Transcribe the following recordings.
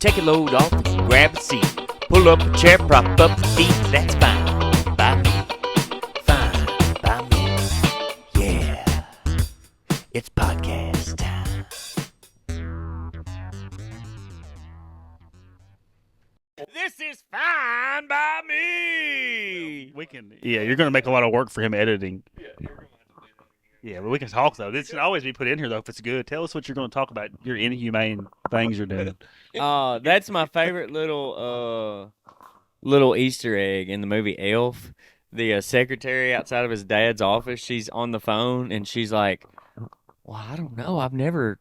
Take a load off and grab a seat. Pull up a chair, prop up your feet. That's fine by me. Fine by me. Yeah. It's podcast time. This is fine by me. We can. Yeah, you're going to make a lot of work for him editing. Yeah, but we can talk though. This can always be put in here though if it's good. Tell us what you're going to talk about. Your inhumane things you're doing. That's my favorite little Easter egg in the movie Elf. The secretary outside of his dad's office, she's on the phone and she's like, "Well, I don't know. I've never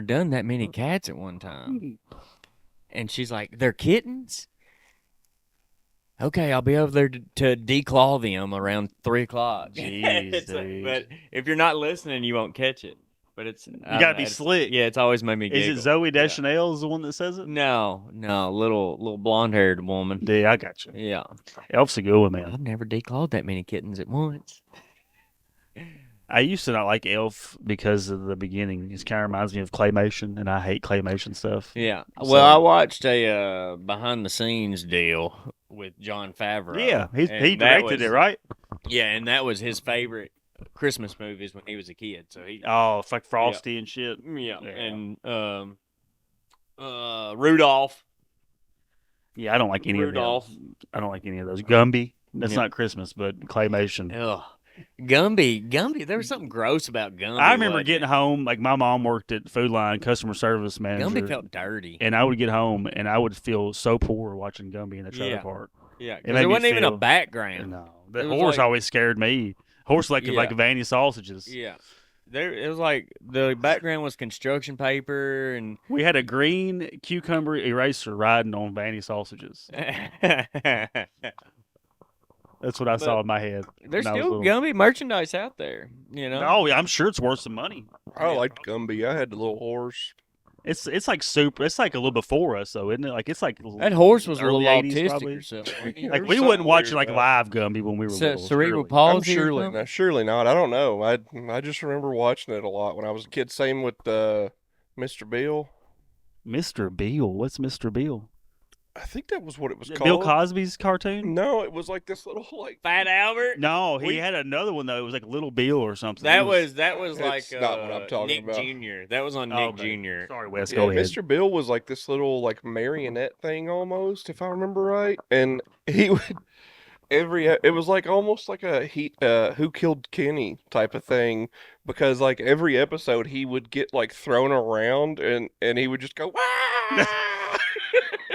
done that many cats at one time." And she's like, "They're kittens? Okay, I'll be over there to declaw them around 3 o'clock." Jeez, dude. But if you're not listening, you won't catch it. But You got to be slick. Yeah, it's always made me giggle. Is it Zoe Deschanel is the one that says it? No, little blonde-haired woman. Yeah, I got you. Yeah. Elf's a good one, man. I've never declawed that many kittens at once. I used to not like Elf because of the beginning. It kind of reminds me of claymation, and I hate claymation stuff. Yeah. So- Well, I watched a behind-the-scenes deal with Jon Favreau. Yeah, he and directed it, right? Yeah, and that was his favorite Christmas movies when he was a kid. So he, Oh, it's like Frosty and shit. yeah, Yeah. and Rudolph. Yeah, I don't like any Rudolph. of those. I don't like any of those. Gumby. That's Yeah. not Christmas, but claymation. Ugh. Gumby. There was something gross about Gumby. I remember wasn't getting it? home, like my mom worked at Food Line, customer service manager. Gumby felt dirty. And I would get home, and I would feel so poor watching Gumby in the trailer Yeah. park. Yeah, It because made there me wasn't even a feel- background. No, the It was horse like- always scared me. Horse like Yeah. Vanny sausages. Yeah. It was like the background was construction paper and We had a green cucumber eraser riding on Vanny sausages. That's what I saw in my head. there's when I was still little. Gumby merchandise out there, you know. Oh, yeah, I'm sure it's worth some money. I liked Gumby. I had the little horse. It's like super. It's like a little before us, though, isn't it? Like it's like That horse was a little early 80s autistic probably. or something. wasn't he? Like There's we something wouldn't watch weird like about live Gumby when we were little. cerebral surely. palsy. I'm or surely, something? surely not. I don't know. I just remember watching it a lot when I was a kid. Same with Mr. Bill. Mr. Beale. What's Mr. Beale? I think that was what it was called. Bill Cosby's cartoon? No, it was like this little like. Fat Albert. No, he We- had another one though. It was like Little Bill or something. That It was like It's not what I'm talking Nick about. Jr. That was on Oh, Nick okay. Jr. Sorry, Wes. Yeah, Go ahead. Mr. Bill was like this little like marionette thing almost, if I remember right, and he would it was like almost like a Who Killed Kenny type of thing, because like every episode he would get like thrown around and he would just go wah.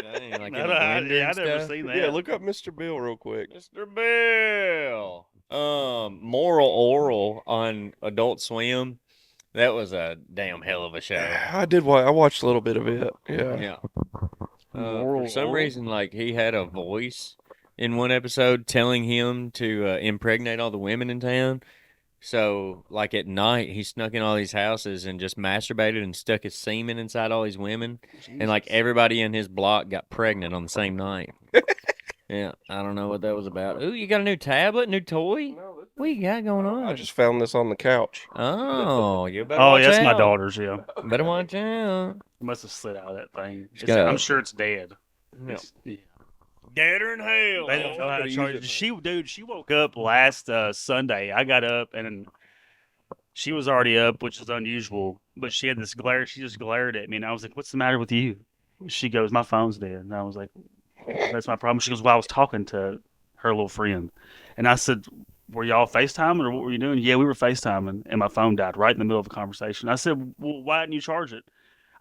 Dang, like No, in no, the I, blender yeah, I and never stuff. seen that. Yeah, look up Mr. Bill real quick. Mr. Bill. Moral Oral on Adult Swim. That was a damn hell of a show. I watched a little bit of it. Yeah. Yeah. Moral For some Oral? reason, like he had a voice in one episode telling him to impregnate all the women in town. So, like at night, he snuck in all these houses and just masturbated and stuck his semen inside all these women. And like everybody in his block got pregnant on the same night. Yeah, I don't know what that was about. Ooh, you got a new tablet, new toy? What you got going on? I just found this on the couch. Oh, you better Oh, watch yeah, that's my out. daughter's. Yeah, Better watch out. it must have slid out of that thing. got- I'm sure it's dead. Yeah. Yeah. Deader in hell. They don't know how to Gotta use charge it, it. She woke up last Sunday. I got up and she was already up, which is unusual. But she had this glare. She just glared at me, and I was like, "What's the matter with you?" She goes, "My phone's dead." And I was like, "That's my problem." She goes, "Well, I was talking to her little friend," and I said, "Were y'all FaceTiming or what were you doing?" "Yeah, we were FaceTiming," and my phone died right in the middle of a conversation. I said, "Well, why didn't you charge it?"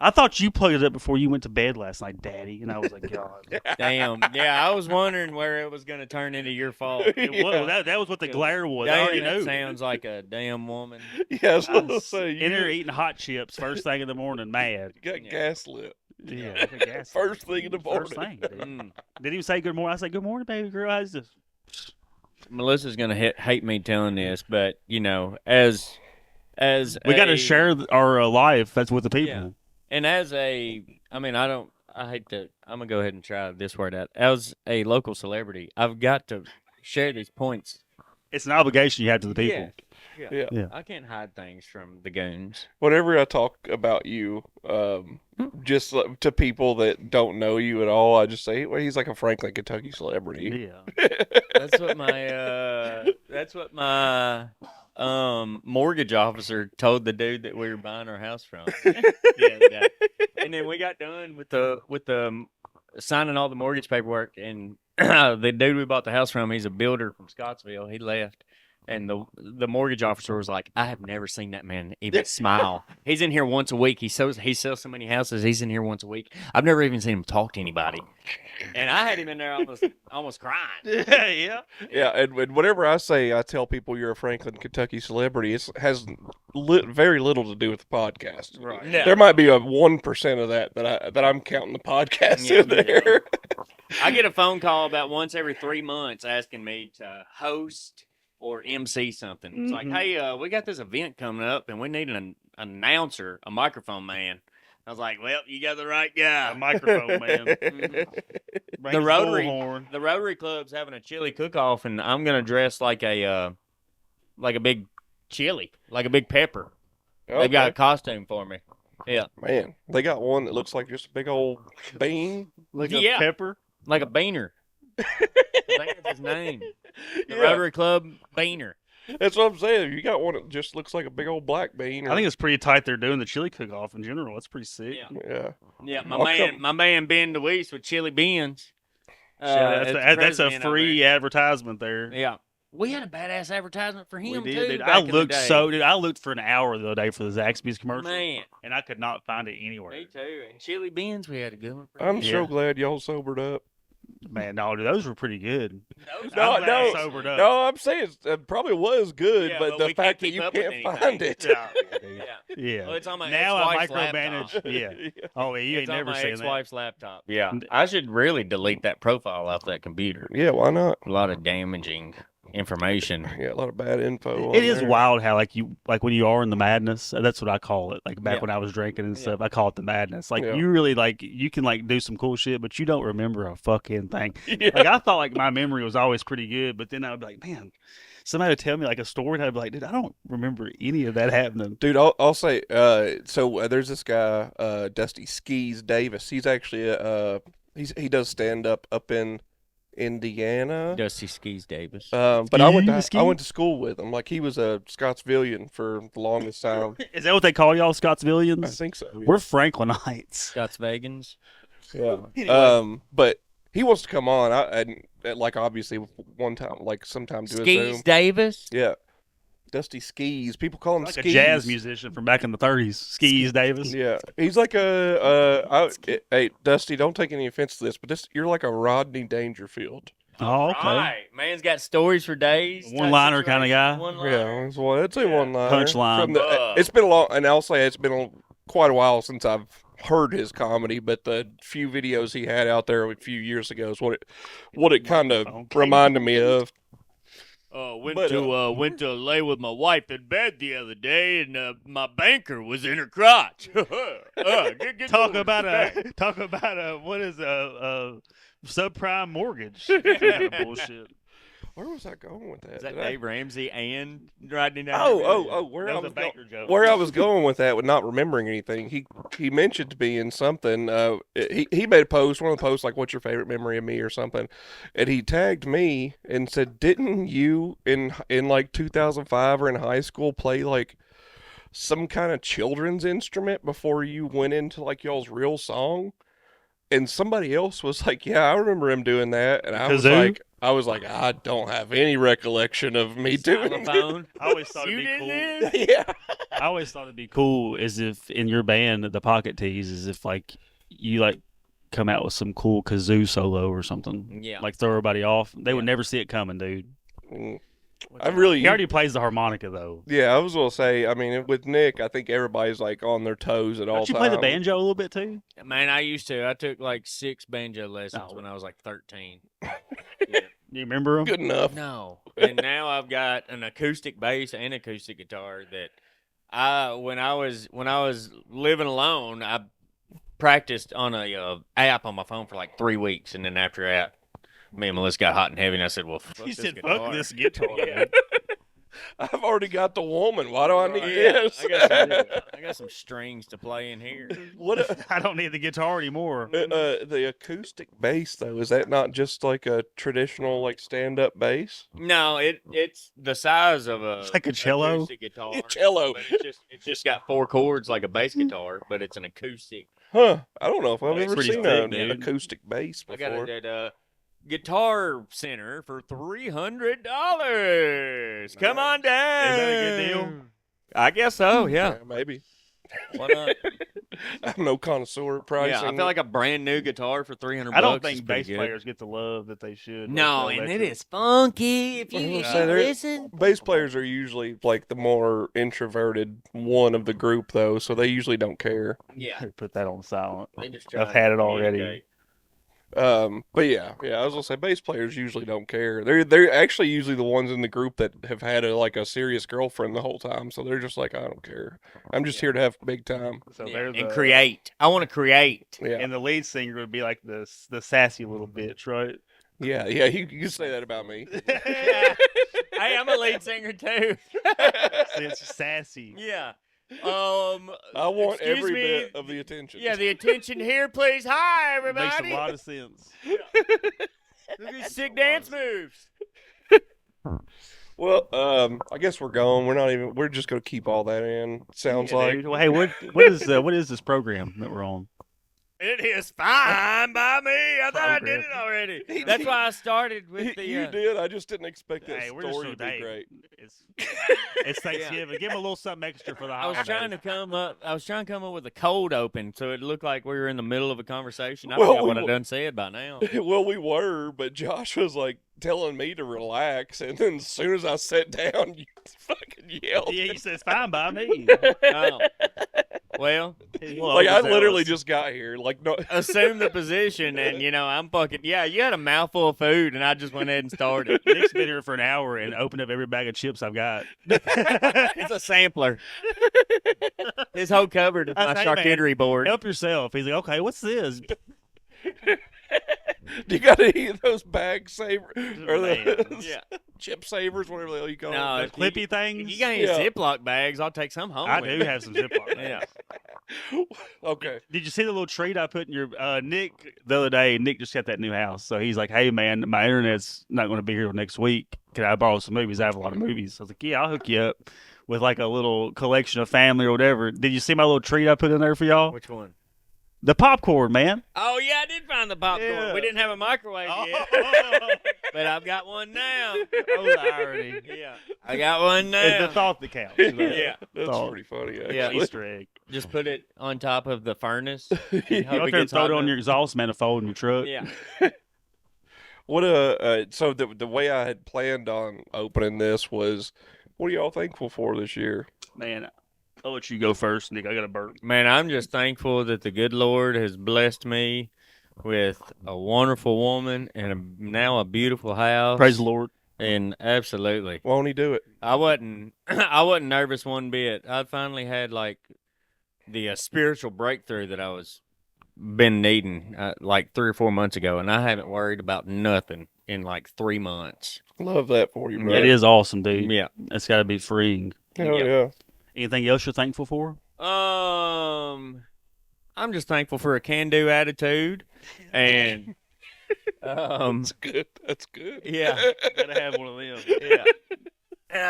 "I thought you plugged it up before you went to bed last night, Daddy." And I was like, "God." Damn. Yeah, I was wondering where it was going to turn into your fault. It was. That was what the glare was. I Damn, already that knew. sounds like a damn woman. Yeah, I I was was say in there you eating hot chips first thing in the morning, mad. got Yeah. gaslit. Yeah, I think that's First thing in the morning. First thing. Dude. Mm. Did he say good morning? I said, "Good morning, baby girl." I was just, Melissa's going to hate me telling this, but, you know, as we got to a- share our life. That's with the people. Yeah. And as a, I mean, I hate to, I'm going to go ahead and try this word out. As a local celebrity, I've got to share these points. It's an obligation you have to the people. Yeah. Yeah. Yeah. I can't hide things from the goons. Whenever I talk about you, just to people that don't know you at all, I just say, well, he's like a Franklin, Kentucky celebrity. Yeah. That's what my mortgage officer told the dude that we were buying our house from the other day. And then we got done with the signing all the mortgage paperwork, and the dude we bought the house from, he's a builder from Scottsville. He left. And the mortgage officer was like, I have never seen that man even smile. He's in here once a week. He sells so many houses. He's in here once a week. I've never even seen him talk to anybody. And I had him in there almost crying. Yeah. Yeah, and whenever I tell people you're a Franklin, Kentucky celebrity, it has very little to do with the podcast. Right. No. There might be a 1% of that I'm counting the podcast in there. I get a phone call about once every 3 months asking me to host or MC something. It's like, hey, we got this event coming up, and we need an announcer, a microphone man. I was like, well, you got the right guy. A microphone man. The Rotary Club's having a chili cook-off, and I'm gonna dress like a big chili, like a big pepper. They've got a costume for me. Yeah, Man, they got one that looks like just a big old bean. Like Yeah. a pepper. like a beaner. I think that's his name. The Rotary Club Beaner. That's what I'm saying. You got one that just looks like a big old black bean. I think it's pretty tight. They're doing the chili cook-off in general. That's pretty sick. Yeah. Yeah. Yeah, I'll my man Ben DeWeese with Chili Beans. That's a president over free there. advertisement there. Yeah. We had a badass advertisement for him, We too. did, dude. back I in the looked day. I looked for an hour the other day for the Zaxby's commercial, Man, and I could not find it anywhere. me too. And Chili Beans, we had a good one for I'm him. so Yeah. glad y'all sobered up. Man, no, dude, those were pretty good. Those No, are I'm glad I no, sobered up. No, I'm saying it probably was good, Yeah, but but the we fact can't that keep you up with can't anything. find it. Yeah, Yeah. yeah. Well, it's on my Now I ex-wife's micromanage. laptop. Yeah. Oh, yeah, you It's ain't on never my seen that. ex-wife's laptop. Yeah. I should really delete that profile off that computer. Yeah, why not? A lot of damaging information. Yeah, a lot of bad info. It on is there. wild how when you are in the madness. That's what I call it. Like back Yeah. when I was drinking and Yeah. stuff, I call it the madness. Like Yeah. you really you can do some cool shit, but you don't remember a fucking thing. Yeah. Like I thought my memory was always pretty good, but then I would be like, man, somebody would tell me a story, and I'd be like, dude, I don't remember any of that happening. Dude, I'll say. There's this guy, Dusty Skis Davis. He's actually he does stand up in Indiana. Dusty Skis Davis. But I went Ski? to school with him. Like he was a Scottsvillian for the longest time. Is that what they call y'all, I Scottsvillians? think so. We're Franklinites. Scott's Vegans. Yeah. Anyway. But he wants to come on. Obviously one time, sometime do a Skis Zoom. Davis? Yeah. Dusty Skis. People call him Like Skis. a jazz musician from back in the 30s. Skis Davis. Yeah, he's like hey, Dusty, don't take any offense to this, but you're like a Rodney Dangerfield. Oh, okay. Right. Man's got stories for days. One-liner kinda guy. One-liner. It's a one-liner. Punchline. It's been a long, and I'll say it's been quite a while since I've heard his comedy, but the few videos he had out there a few years ago is what it kind of reminded me of. Went to lay with my wife in bed the other day, and my banker was in her crotch. Talk about what is a subprime mortgage? That kind of bullshit. Where was I going with that? Is that Did I- Dave Ramsey and Rodney Dangerfield? Where That I was a was banker joke. Where I was going with that, with not remembering anything, he mentioned to me in something. He made a post, one of the posts, like, "What's your favorite memory of me?" or something, and he tagged me and said, "Didn't you in like 2005 or in high school play like some kind of children's instrument before you went into like y'all's real song?" And somebody else was like, "Yeah, I remember him doing that," and Kazoo? I was like, I don't have any recollection of me doing it. Xylophone. I always thought You it'd be did cool. this? Yeah. I always thought it'd be cool as if in your band, the Pocket Tees, as if you come out with some cool kazoo solo or something. Yeah. Like throw everybody off. They would Yeah. never see it coming, dude. I really, He already plays the harmonica though. yeah, I was gonna say. I mean, with Nick, I think everybody's like on their toes at all Don't you times. play the banjo a little bit too? Man, I used to. I took like 6 banjo lessons Oh. when I was like 13. Do you remember them? Good enough. No. And now I've got an acoustic bass and acoustic guitar that when I was living alone, I practiced on a app on my phone for like 3 weeks, and then after that, me and Melissa got hot and heavy, and I said, "Well, fuck He this said, guitar." "Fuck this guitar." Yeah. I've already got the woman. Why do I need Yeah, this? I got some strings to play in here. What I don't need the guitar anymore. the acoustic bass though, is that not just like a traditional like stand-up bass? No, it's the size of a It's like a cello? acoustic guitar. Cello. But it's just got 4 chords like a bass guitar, but it's an acoustic. Huh. I don't know if I've That's ever pretty seen thick, an dude. acoustic bass I got before. it at Guitar Center for $300. Come on down. Is that a good deal? I guess so. Yeah. Yeah, maybe. Why not? I'm no connoisseur at pricing. Yeah, I feel like a brand new guitar for $300. I don't is think pretty bass good. players get the love that they should. No, like the and it electric. is funky. If I was you, gonna if say, you there- listen, bass players are usually like the more introverted one of the group though, so they usually don't care. yeah, Put that on silent. they just I've try had to it already. communicate. But yeah, I was gonna say bass players usually don't care. They're actually usually the ones in the group that have had a serious girlfriend the whole time, so they're just like, I don't care. I'm just here to have big time. So Yeah, they're and the, create. I want to create. Yeah, And the lead singer would be like the sassy little bitch, right? yeah. You can say that about me. Hey, I'm a lead singer too. It's sassy. Yeah. I want excuse every me. bit of the attention. Yeah, the attention here, please. Hi, everybody. Makes a lot of sense. Look at these sick dance moves. Well, I guess we're going. We're just gonna keep all that in. Sounds Yeah, like. dude. Well, hey, what is this program that we're on? It is fine by me. I thought I did Program. it already. That's why I started with the. You did. I just didn't expect that Hey, we're just story to be hey, great. It's Thanksgiving. Give them a little something extra for the I holidays. was trying to come up. I was trying to come up with a cold open, so it looked like we were in the middle of a conversation. I Well, forgot we what I w- done said by now. Well, we were, but Josh was like telling me to relax, and then as soon as I sat down, you fucking yelled. Yeah, you said it's fine by me. Oh. Well, Like I literally just got here. Like no. assume the position, and I'm fucking. Yeah, you had a mouthful of food, and I just went ahead and started. Nick's been here for an hour and opened up every bag of chips I've got. It's a sampler. His whole cupboard is I my say, man, charcuterie board. Help yourself. He's like, okay, what's this? You got to eat those bag savers or the Man. Yeah. chip savers, whatever the hell you call No, it. if Clippy things. If you got any Yeah. Ziploc bags, I'll take some home. I with do me. have some Ziploc. Yeah. Okay. Did you see the little treat I put in your Nick the other day? Nick just got that new house, so he's like, "Hey man, my internet's not going to be here till next week. Can I borrow some movies? I have a lot of movies." I was like, "Yeah, I'll hook you up with like a little collection of family or whatever." Did you see my little treat I put in there for y'all? Which one? The popcorn, man. Oh yeah, I did find the popcorn. Yeah. We didn't have a microwave yet, but I've got one now. Oh, the irony. Yeah, I got one now. It's the thought that counts. you know? Yeah. That's Thought. pretty funny, actually. Yeah. Easter egg. Just put it on top of the furnace. Go Hope up it there and gets throw hot it on enough. your exhaust manifold in your truck. Yeah. What so the way I had planned on opening this was, what are y'all thankful for this year? Man, I'll let you go first, Nick. I got a burp. Man, I'm just thankful that the good Lord has blessed me with a wonderful woman and now a beautiful house. Praise the Lord. And absolutely. Won't he do it? I wasn't nervous one bit. I finally had like the spiritual breakthrough that I was been needing like 3 or 4 months ago, and I haven't worried about nothing in like 3 months. Love that for you, bro. It is awesome, dude. Yeah. It's got to be freeing. Hell Yeah. yeah. Anything else you're thankful for? I'm just thankful for a can-do attitude, and That's good. That's good. yeah. Gotta have one of them. Yeah.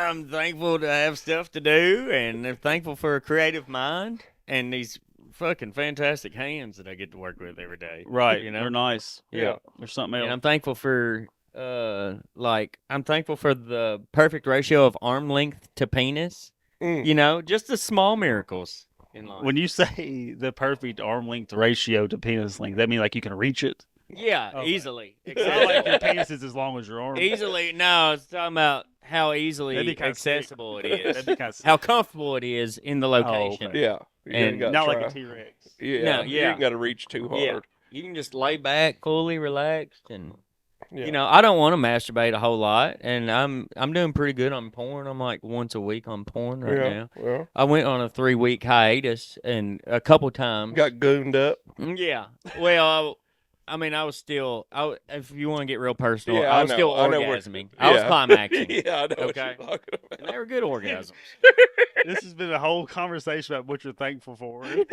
I'm thankful to have stuff to do, and I'm thankful for a creative mind and these fucking fantastic hands that I get to work with every day. Right. You know? They're nice. Yeah. There's something And else. I'm thankful for I'm thankful for the perfect ratio of arm length to penis. Mm. Just the small miracles in life. When you say the perfect arm length ratio to penis length, that means like you can reach it? Yeah, Okay. easily. It's not like your penis is as long as your arm. Easily. No, it's talking about how easily That'd be kinda accessible it That'd is. be kind of How comfortable it is in the location. okay. Yeah. You And ain't gotta not try. like a T-Rex. Yeah. No, You yeah. ain't got to reach too hard. Yeah. You can just lay back, fully relaxed, and Yeah. I don't want to masturbate a whole lot, and I'm doing pretty good on porn. I'm like once a week on porn right yeah. now. Yeah. I went on a 3-week hiatus, and a couple times. Got gooned up. Yeah. Well, I mean, I was still. If you want to get real personal, Yeah, I I was still know. I know where. orgasming. I was Yeah. climaxing. Yeah, I know what Okay. you're talking And about. they were good orgasms. This has been a whole conversation about what you're thankful for. And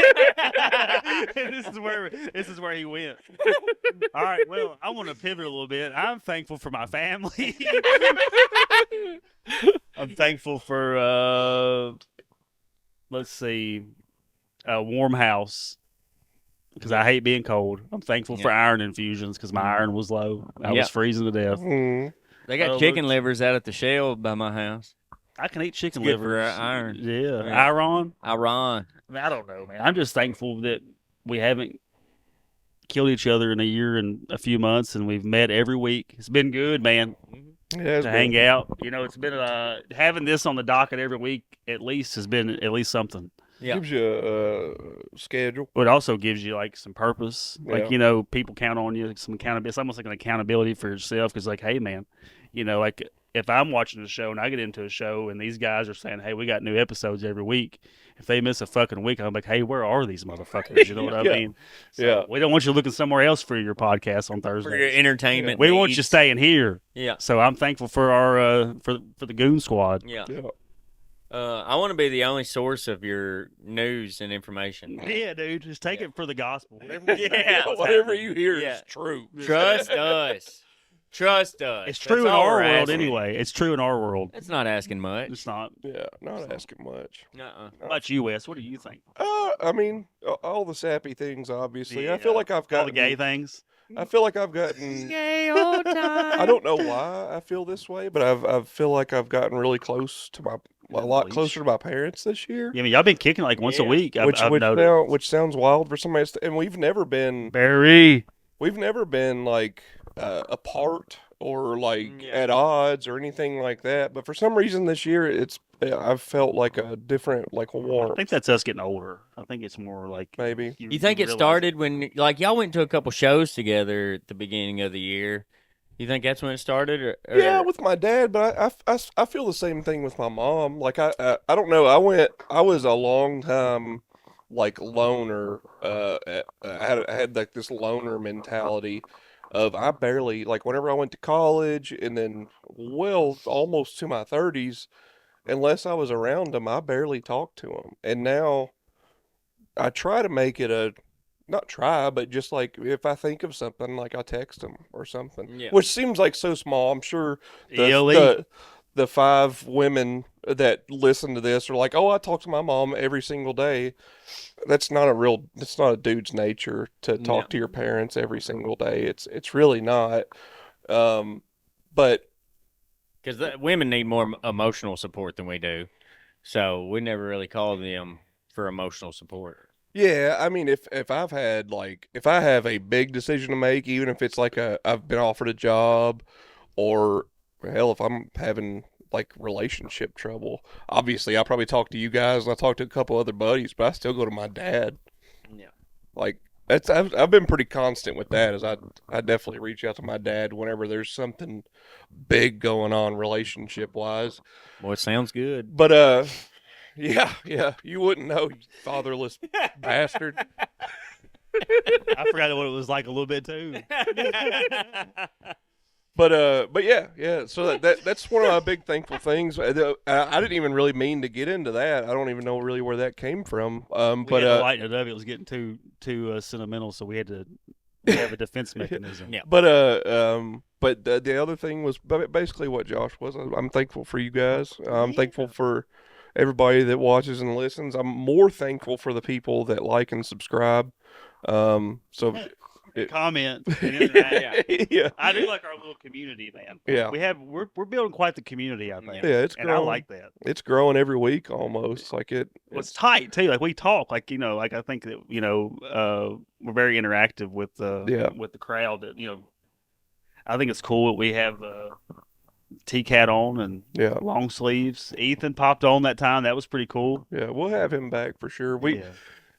this is where he went. All right, well, I want to pivot a little bit. I'm thankful for my family. I'm thankful for let's see, a warm house because I hate being cold. I'm thankful for iron infusions because my iron was low. I was freezing to death. Mm. They got chicken livers out at the Shell by my house. I can eat chicken Good livers. for iron. Yeah, Yeah. iron. Iron. I mean, I don't know, man. I'm just thankful that we haven't killed each other in a year and a few months, and we've met every week. It's been good, man, Yeah, to hang out. You know, it's been having this on the docket every week at least has been at least something. Yeah. Gives you a schedule. But it also gives you like some purpose. Like, Yeah. you know, people count on you, some accountability. It's almost like an accountability for yourself because, like, hey, man, you know, like if I'm watching a show and I get into a show and these guys are saying, hey, we got new episodes every week. If they miss a fucking week, I'm like, hey, where are these motherfuckers? You know what I Yeah. mean? So Yeah. we don't want you looking somewhere else for your podcast on Thursday. For your entertainment. We want you needs. staying here. Yeah. So I'm thankful for our for the Goon Squad. Yeah. Yeah. I want to be the only source of your news and information. Yeah, dude, just take it for the gospel. Whatever Yeah. Whatever you hear Yeah. is true. Trust us. Trust us. It's true in That's all our we're world asking. anyway. It's true in our world. It's not asking much. It's not. Yeah, not asking much. Uh-uh. How about you, Wes? What do you think? I mean, all the sappy things, obviously. I feel Yeah. like I've All gotten the gay things. I feel like I've gotten. Gay old time. I don't know why I feel this way, but I feel like I've gotten really close to a lot closer to my parents this year. Yeah, I mean, y'all been kicking like once a Yeah. week. I've noticed. Now, which sounds wild for somebody, and we've never been Barry. like apart or like Yeah. at odds or anything like that. But for some reason this year, I've felt like a different like I warmth. think that's us getting older. I think it's more like Maybe. You think it realize- started when, like, y'all went to a couple shows together at the beginning of the year? You think that's when it started? Or Yeah, with my dad, but I feel the same thing with my mom. Like I don't know. I was a long time like loner. I had like this loner mentality of I barely like whenever I went to college and then almost to my 30s, unless I was around them, I barely talked to them. And now I try to make it not try, but just like if I think of something, like I text them or something, Yeah. which seems like so small. I'm sure ELE. the 5 women that listen to this are like, oh, I talk to my mom every single day. That's not a dude's nature to talk to your parents every single day. It's really not. But because women need more emotional support than we do, so we never really call them for emotional support. yeah, I mean, if I have a big decision to make, even if it's like I've been offered a job, or hell, if I'm having like relationship trouble, obviously I probably talk to you guys and I talk to a couple other buddies, but I still go to my dad. Yeah. Like I've been pretty constant with that. As I definitely reach out to my dad whenever there's something big going on relationship wise. Boy, it sounds good. But yeah, you wouldn't know, you fatherless bastard. I forgot what it was like a little bit too. But yeah. So that's one of my big thankful things. I didn't even really mean to get into that. I don't even know really where that came from. We But had to lighten it up. It was getting too sentimental, so we had to have a defense mechanism. Yeah. but the other thing was basically what Josh was. I'm thankful for you guys. I'm thankful for everybody that watches and listens. I'm more thankful for the people that like and subscribe. So. Comment. And interact. Yeah. I do like our little community, man. Yeah. We're building quite the community, I think. Yeah, it's and growing. I like that. It's growing every week almost. Like Well, it's tight too. Like we talk, like like I think that we're very interactive with the crowd. That I think it's cool that we have T-Cat on and yeah. long sleeves. Ethan popped on that time. That was pretty cool. Yeah, we'll have him back for sure. Yeah.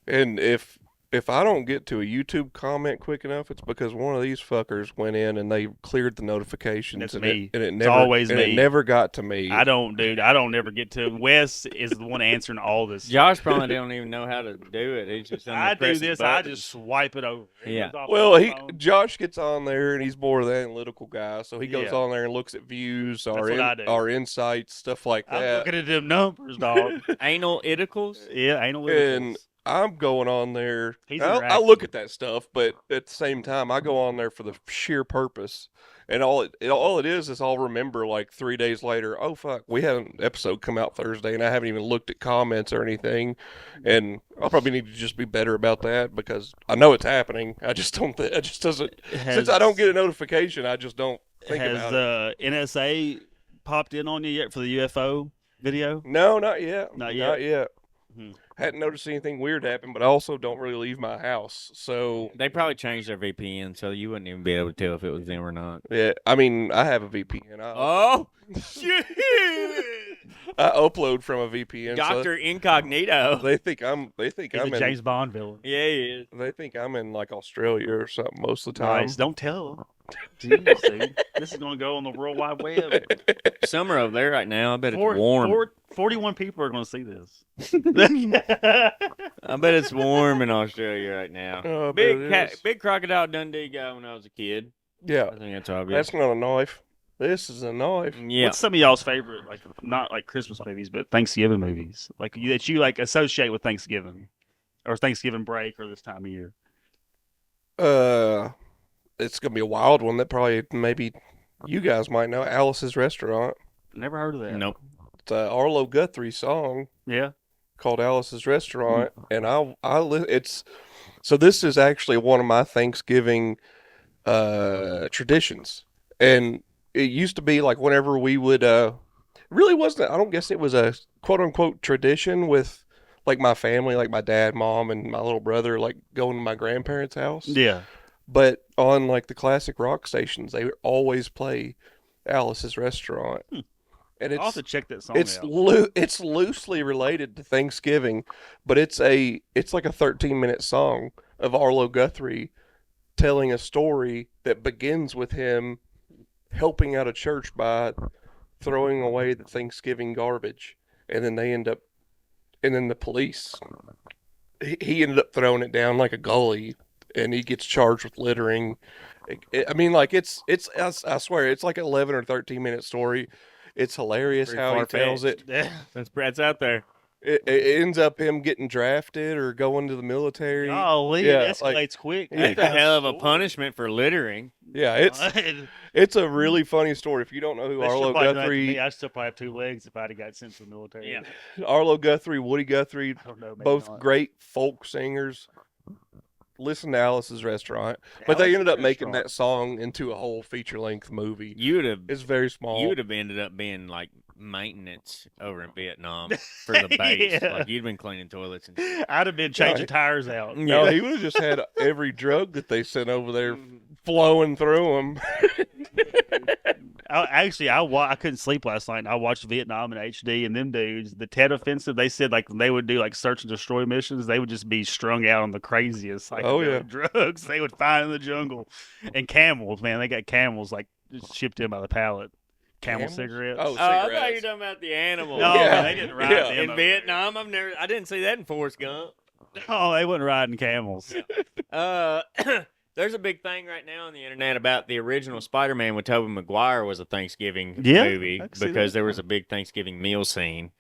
And if if I don't get to a YouTube comment quick enough, it's because one of these fuckers went in and they cleared the notifications. That's and me. It It's never, always and me. It never got to me. I don't, dude. I don't never get to. Wes is the one answering all this. Josh probably don't even know how to do it. He's just I do this. I just swipe it over. It Yeah. goes off Well, my phone. Josh gets on there and he's more the analytical guy, so he goes Yeah. on there and looks at views, That's what I do. our insights, stuff like I'm that. looking at them numbers, dog. anal iticles. Yeah, analyticals. And I'm going on there. He's I interactive. look at that stuff, but at the same time, I go on there for the sheer purpose. And all it is I'll remember like 3 days later. Oh fuck, we had an episode come out Thursday, and I haven't even looked at comments or anything. And I'll probably need to just be better about that because I know it's happening. I just don't. It just doesn't. Since I don't get a notification, I just don't think about it. Has NSA popped in on you yet for the UFO video? No, not yet. Not yet? Not yet. Hmm. Hadn't noticed anything weird happen, but I also don't really leave my house. So, They probably changed their VPN, so you wouldn't even be able to tell if it was them or not. yeah, I mean, I have a VPN. Oh, shit! I upload from a VPN. Doctor Incognito. So they think I'm He's a in James Bond villain. Yeah, he is. they think I'm in like Australia or something most of the time. Nice. Don't tell them. Jeez, dude. This is going to go on the World Wide Web. Summer over there right now. I bet it's warm. 41 people are going to see this. I bet it's warm in Australia right now. Oh, I bet it is. Big crocodile Dundee guy when I was a kid. Yeah, I think that's obvious. that's not a knife. This is a knife. Yeah. What's some of y'all's favorite, like not like Christmas movies, but Thanksgiving movies, like that you like associate with Thanksgiving or Thanksgiving break or this time of year? It's gonna be a wild one that probably maybe you guys might know. Alice's Restaurant. Never heard of that. Nope. It's a Arlo Guthrie song Yeah. called Alice's Restaurant, and it's so this is actually one of my Thanksgiving traditions, and it used to be like whenever we would really wasn't, I don't guess it was a quote unquote tradition with like my family, like my dad, mom, and my little brother, like going to my grandparents' house. Yeah. But on like the classic rock stations, they always play Alice's Restaurant. And I'll have it's to check that song it's out. it's loosely related to Thanksgiving, but it's like a 13-minute song of Arlo Guthrie telling a story that begins with him helping out a church by throwing away the Thanksgiving garbage, and then the police, he ended up throwing it down like a gully, and he gets charged with littering. I mean, like it's I swear it's like an 11 or 13-minute story. It's hilarious Pretty how he tells it. That's out there. It ends up him getting drafted or going to the military. Golly, Yeah, it escalates quick. That's a hell of a punishment for littering. Yeah, it's a really funny story. If you don't know who Arlo Guthrie, I still probably have 2 legs if I'd have got sent to the military. Yeah. Arlo Guthrie, Woody Guthrie, I don't know, maybe both not. great folk singers. Listen to Alice's Restaurant, but they ended up making that song into a whole feature-length movie. It's very small. You would have ended up being like maintenance over in Vietnam for the base. Yeah. Like you'd been cleaning toilets and I'd have been changing tires out. No, he would have just had every drug that they sent over there flowing through him. I couldn't sleep last night. And I watched Vietnam in HD, and them dudes, the Tet Offensive, they said like they would do like search and destroy missions. They would just be strung out on the craziest drugs they would find in the jungle. And camels, man, they got camels like just shipped in by the pallet. Camel cigarettes. Oh, I thought you cigarettes. were talking about the animals. No, Yeah. man, they didn't ride Yeah. them In over Vietnam, I didn't see that in Forrest Gump. there. Oh, they wasn't riding camels. There's a big thing right now on the internet about the original Spider-Man with Tobey Maguire was a Thanksgiving Yeah, movie I can see because that. there was a big Thanksgiving meal scene,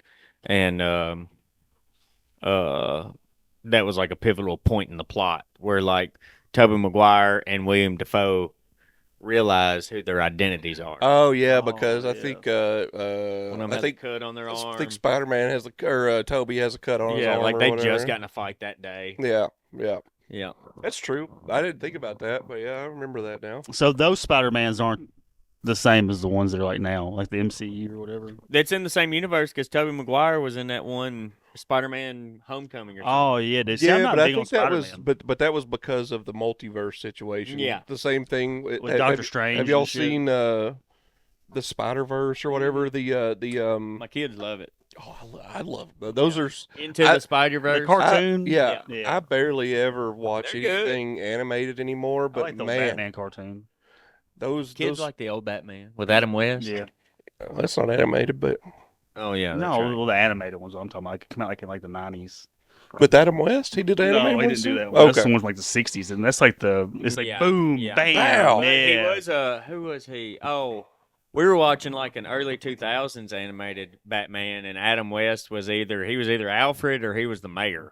and that was like a pivotal point in the plot where like Tobey Maguire and William Dafoe realize who their identities are. Oh yeah, Oh, because I yeah. think One of them I has think a cut on their I arm. think Spider-Man has Toby has a cut on his Yeah, arm. like or they whatever. just got in a fight that day. Yeah. Yeah. That's true. I didn't think about that, but yeah, I remember that now. So those Spider-Mans aren't the same as the ones that are like now, like the MCU or whatever. That's in the same universe because Tobey Maguire was in that one Spider-Man Homecoming or something. Oh yeah, dude. See, I'm Yeah, not but I big on think that was Spider-Man. but that was because of the multiverse situation. Yeah. The same thing With have- Doctor have- Strange Have y'all and shit. seen the Spider-Verse or whatever? The My kids love it. Oh, I love those. Are Into I- the Spider The Verse. cartoon. yeah, Yeah. I barely ever watch They're good. anything animated anymore. I But like the man, Batman cartoon. those Kids like the old Batman with Adam West. Yeah. that's not animated, but Oh yeah, that's No, right. well, the animated ones I'm talking about. It came out like in like the 90s. with Adam West, he did No, animated he ones didn't do too? that one. That's the Okay, one from like the 60s, and that's like it's like Yeah, boom, yeah. bam. Wow. But Yeah. he was who was he? Oh, we were watching like an early 2000s animated Batman, and Adam West was either Alfred or he was the mayor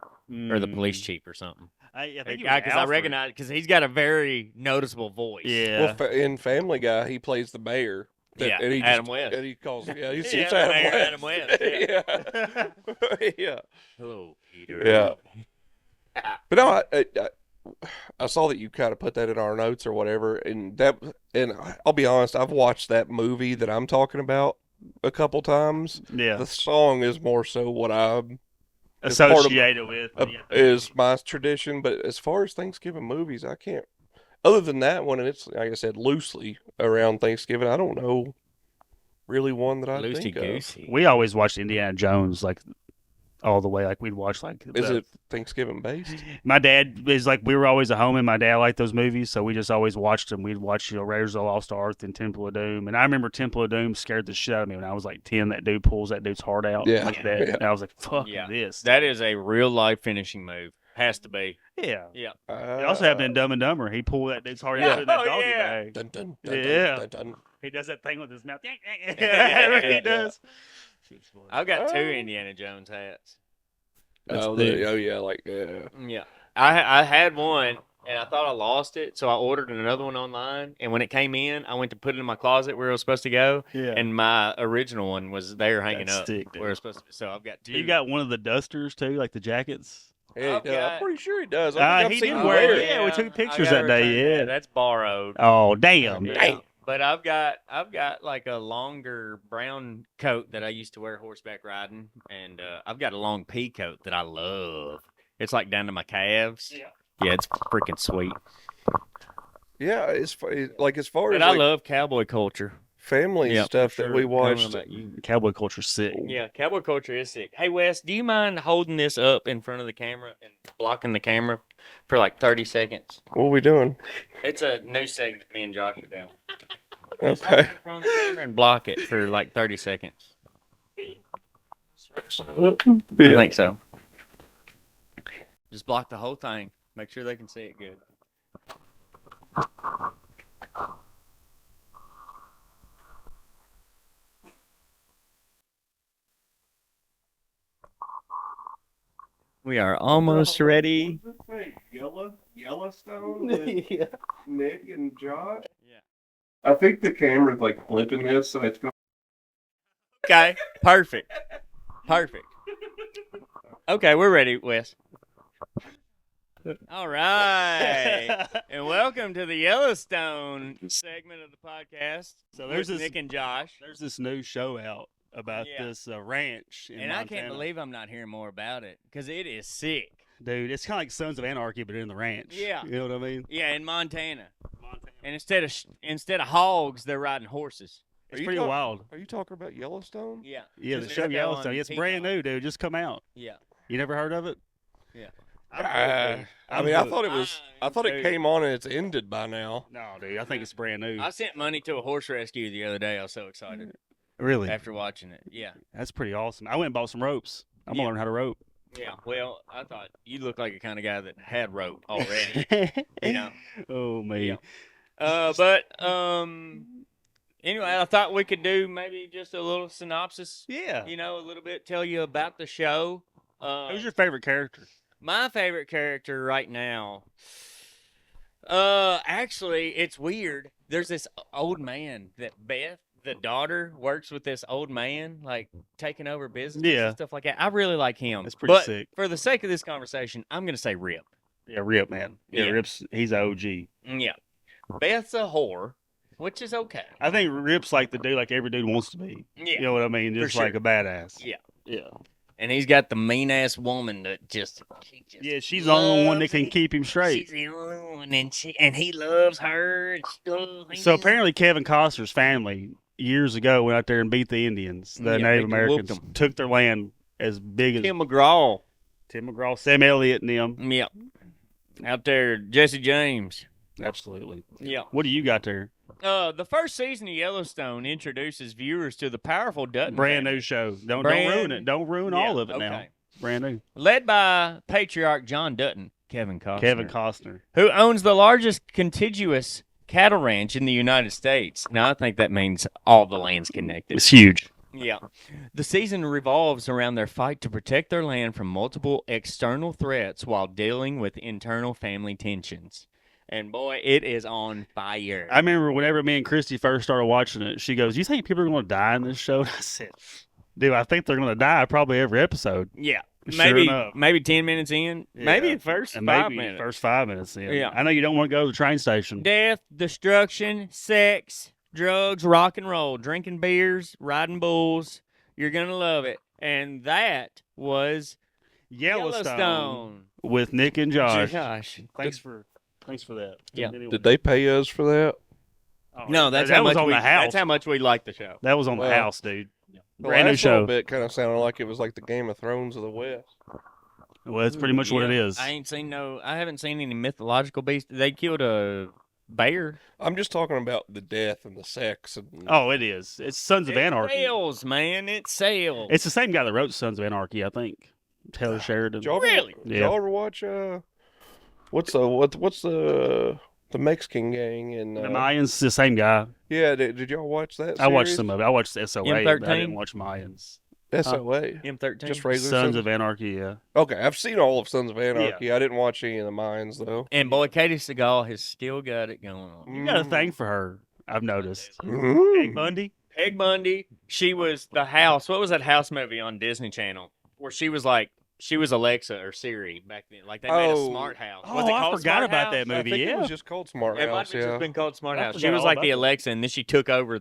or the police chief or something. I The think he guy, was because I Alfred. recognize because he's got a very noticeable voice. Yeah. well, in Family Guy, he plays the mayor. Yeah, and he Adam just, West. And he calls, yeah, he's Yeah, it's the Adam mayor, West. Adam West, yeah, yeah. Hello, Peter. Yeah. But no, I saw that you kind of put that in our notes or whatever, and I'll be honest, I've watched that movie that I'm talking about a couple times. Yeah. The song is more so what I'm It's part of- Associated with. is my tradition, but as far as Thanksgiving movies, I can't. Other than that one, and it's like I said, loosely around Thanksgiving. I don't know really one that I Loosey think of. goosey. We always watched Indiana Jones like all the way. Like we'd watch like. Is it Thanksgiving based? My dad is like we were always at home, and my dad liked those movies, so we just always watched them. We'd watch Raiders of the Lost Ark and Temple of Doom, and I remember Temple of Doom scared the shit out of me when I was like 10. That dude pulls that dude's heart out Yeah, like that, yeah. and I was like, "Fuck Yeah. this." That is a real life finishing move. Has to be. Yeah. Yeah. It also happened in Dumb and Dumber. He pulled that dude's heart Yeah. out in that Oh, doggy yeah. bag. Dun, dun, Yeah. dun, dun. He does that thing with his mouth. Yeah. He does. I've got two Oh. Indiana Jones hats. Oh, thick. yeah, like yeah. Yeah. I had one and I thought I lost it, so I ordered another one online. And when it came in, I went to put it in my closet where it was supposed to go, Yeah. and my original one was there hanging That's up thick, dude. where it's supposed to be. So I've got two. You got one of the dusters too, like the jackets. Yeah, I've he does. got- I'm pretty sure he does. I think he I've seen did him wear wear it. it. Yeah, we took I pictures gotta that day, return yeah. that's borrowed. Oh damn! Yeah. Damn. But I've got like a longer brown coat that I used to wear horseback riding, and I've got a long pea coat that I love. It's like down to my calves. Yeah, it's freaking sweet. Yeah, like as far But as I like love cowboy culture. family Yeah, stuff for that sure. we I don't know watched. about you. Cowboy culture's sick. Yeah, cowboy culture is sick. Hey Wes, do you mind holding this up in front of the camera and blocking the camera for like 30 seconds? What are we doing? It's a new segment me and Josh are doing. Okay. In front of the camera and block it for like 30 seconds. I think so. Just block the whole thing. Make sure they can see it good. We are almost ready. Yellowstone with Yeah. Nick and Josh. Yeah. I think the camera's like flipping this, so it's going. Okay. Perfect. Perfect. Okay, we're ready, Wes. All right. And welcome to the Yellowstone segment of the podcast. So there's with this- Nick and Josh. There's this new show out about Yeah. this ranch in And I Montana. can't believe I'm not hearing more about it because it is sick. Dude, it's kind of like Sons of Anarchy, but in the ranch. Yeah. You know what I mean? Yeah, in Montana. And instead of hogs, they're riding horses. It's pretty wild. Are you talking about Yellowstone? Yeah. Yeah, the Just show got that Yellowstone. on It's brand Peacock. new, dude. Just come out. Yeah. You never heard of it? Yeah. I I'm mean, I hooked. thought it was. I thought it Dude. came on and it's ended by now. No, dude. I think it's brand new. I sent money to a horse rescue the other day. I was so excited Really? after watching it. Yeah. That's pretty awesome. I went and bought some ropes. I'm Yeah. gonna learn how to rope. Yeah. Well, I thought you looked like the kind of guy that had rope already. You know. Oh man. Yeah. Anyway, I thought we could do maybe just a little synopsis. Yeah. You know, a little bit, tell you about the show. Who's your favorite character? My favorite character right now. Actually, it's weird. There's this old man that Beth, the daughter, works with this old man, like taking over business Yeah. and stuff like that. I really like him. That's pretty but sick. For the sake of this conversation, I'm gonna say Rip. Yeah, Rip, man. Yeah, Yeah. Rip's he's a OG. Yeah. Beth's a whore, which is okay. I think Rip's like the dude like every dude wants to be. Yeah. You know what I mean? For Just like sure. a badass. Yeah. Yeah. And he's got the mean ass woman that just Yeah, she's the only one that loves can him. keep him straight. She's the only one, and he loves her. And she loves So him. apparently Kevin Costner's family years ago went out there and beat the Indians. The Yeah, Native they whooped Americans 'em. took their land as big as Tim McGraw. Tim McGraw, Sam Elliott, and them. Yeah. Out there, Jesse James. Absolutely. Yeah. What do you got there? The first season of Yellowstone introduces viewers to the powerful Dutton Brand family. new show. Don't Brand- ruin it. Don't ruin all of it now. okay. Brand new. Led by patriarch John Dutton, Kevin Costner, who owns the largest contiguous cattle ranch in the United States. Now, I think that means all the land's connected. It's huge. Yeah. The season revolves around their fight to protect their land from multiple external threats while dealing with internal family tensions. And boy, it is on fire. I remember whenever me and Christy first started watching it, she goes, "You think people are going to die in this show?" And I said, "Dude, I think they're going to die probably every episode." Yeah. Sure enough. Maybe 10 minutes in. Maybe Yeah. the first And 5 maybe minutes. first 5 minutes in. Yeah. I know you don't want to go to the train station. Death, destruction, sex, drugs, rock and roll, drinking beers, riding bulls. You're going to love it. And that was Yellowstone with Nick and Josh. Josh. Thanks for that. Yeah. Anyway. Did they pay us for that? Oh, No, that's that how was much on we, the house. That's how much we like the show. That was on the Well, house, dude. The Brand new last little show. bit kind of sounded like it was like the Game of Thrones of the West. Well, that's pretty much what it Yeah. is. I haven't seen any mythological beast. They killed a bear. I'm just talking about the death and the sex and Oh, it is. It's Sons of Anarchy. It sells, man. It sells. It's the same guy that wrote Sons of Anarchy, I think. Taylor Sheridan. Did y'all ever, Really? Did Yeah. y'all ever watch what's the Mexican gang and The Mayans, the same guy. yeah? Did y'all watch that? I watched series? some of it. I watched SOA, but I M13? didn't watch Mayans. SOA. M13. Just regular Sons of Anarchy, yeah. Okay, I've seen all of Sons of Anarchy. I didn't watch any of the Mines though. And boy, Katie Seagal has still got it going on. You got a thing for her, I've noticed. Mm. Peg Bundy? Peg Bundy, she was the house. What was that house movie on Disney Channel where she was Alexa or Siri back then? Like they made a Oh. smart house. Oh, Was it I called forgot Smart about House? that I movie, think it yeah. was just called Smart It might House. have Yeah. just been called Smart I House. She forgot was all like about the that. Alexa, and then she took over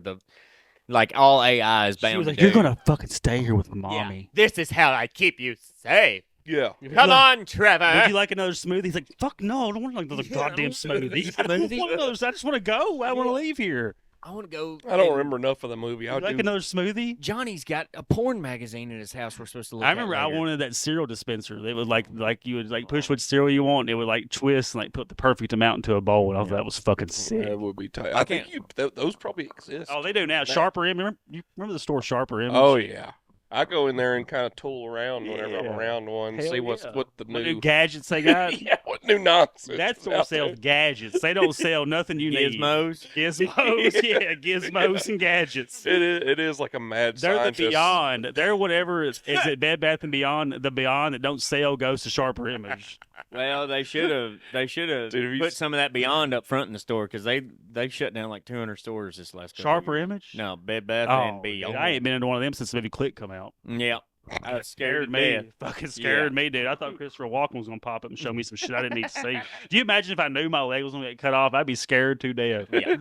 like all AI is bound She was to like, do. "You're going to fucking stay here with Yeah. mommy." This is how I keep you safe. Yeah. Come on, Trevor. Would you like another smoothie? He's like, "Fuck no, I don't want another goddamn smoothie. I don't want another. I just want to go. I want to leave here." I want to go. I don't and remember enough of the movie. Would you like another smoothie? Johnny's got a porn magazine in his house. We're supposed to look. I remember at I later. wanted that cereal dispenser. It would like you would like push which cereal you want. And it would like twist and like put the perfect amount into a bowl. And I thought that was fucking sick. That would be tight. I think those probably exist. Oh, they do now. Sharper Image. Remember the store Sharper Image? Oh yeah. I go in there and kind of tool around whenever I'm Yeah. around one, Hell see what yeah. the What new new gadgets they got? yeah, what new nonsense. That is store out sells there. gadgets. They don't sell nothing you need. Gizmos. Gizmos, yeah, gizmos and gadgets. It is like a mad They're scientist. the Beyond. They're whatever is it Bed Bath and Beyond. The Beyond that don't sell goes to Sharper Image. Well, they should have. Dude, have you Put some of that Beyond up front in the store because they shut down like 200 stores this last. couple Sharper years. Image? No, Bed Bath Oh, and dude, Beyond. I ain't been into one of them since maybe Click come out. Yeah, I was scared to me. death. Fucking scared me, dude. I thought Christopher Walken was gonna pop up and show me some shit I didn't need to see. Do you imagine if I knew my leg was gonna get cut off? I'd be scared to death. Yeah.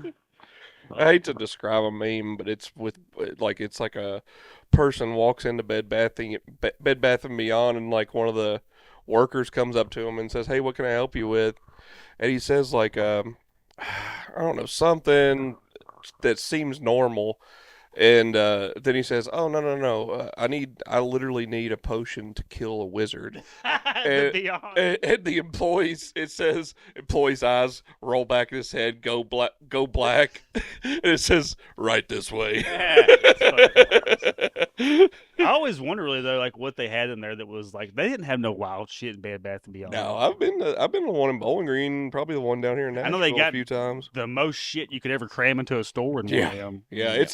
I hate to describe a meme, but it's like a person walks into Bed Bath and Beyond, and like one of the workers comes up to him and says, "Hey, what can I help you with?" And he says like I don't know, something that seems normal. And then he says, "Oh no! I literally need a potion to kill a wizard." The Beyond. And the employee's eyes roll back in his head, go black, and it says, "Right this way." I always wonder really though, like what they had in there that was like they didn't have no wild shit in Bed Bath and Beyond. No, I've been to the one in Bowling Green, probably the one down here in I Nashville know they got a few times. the most shit you could ever cram into a store in one of them. Yeah,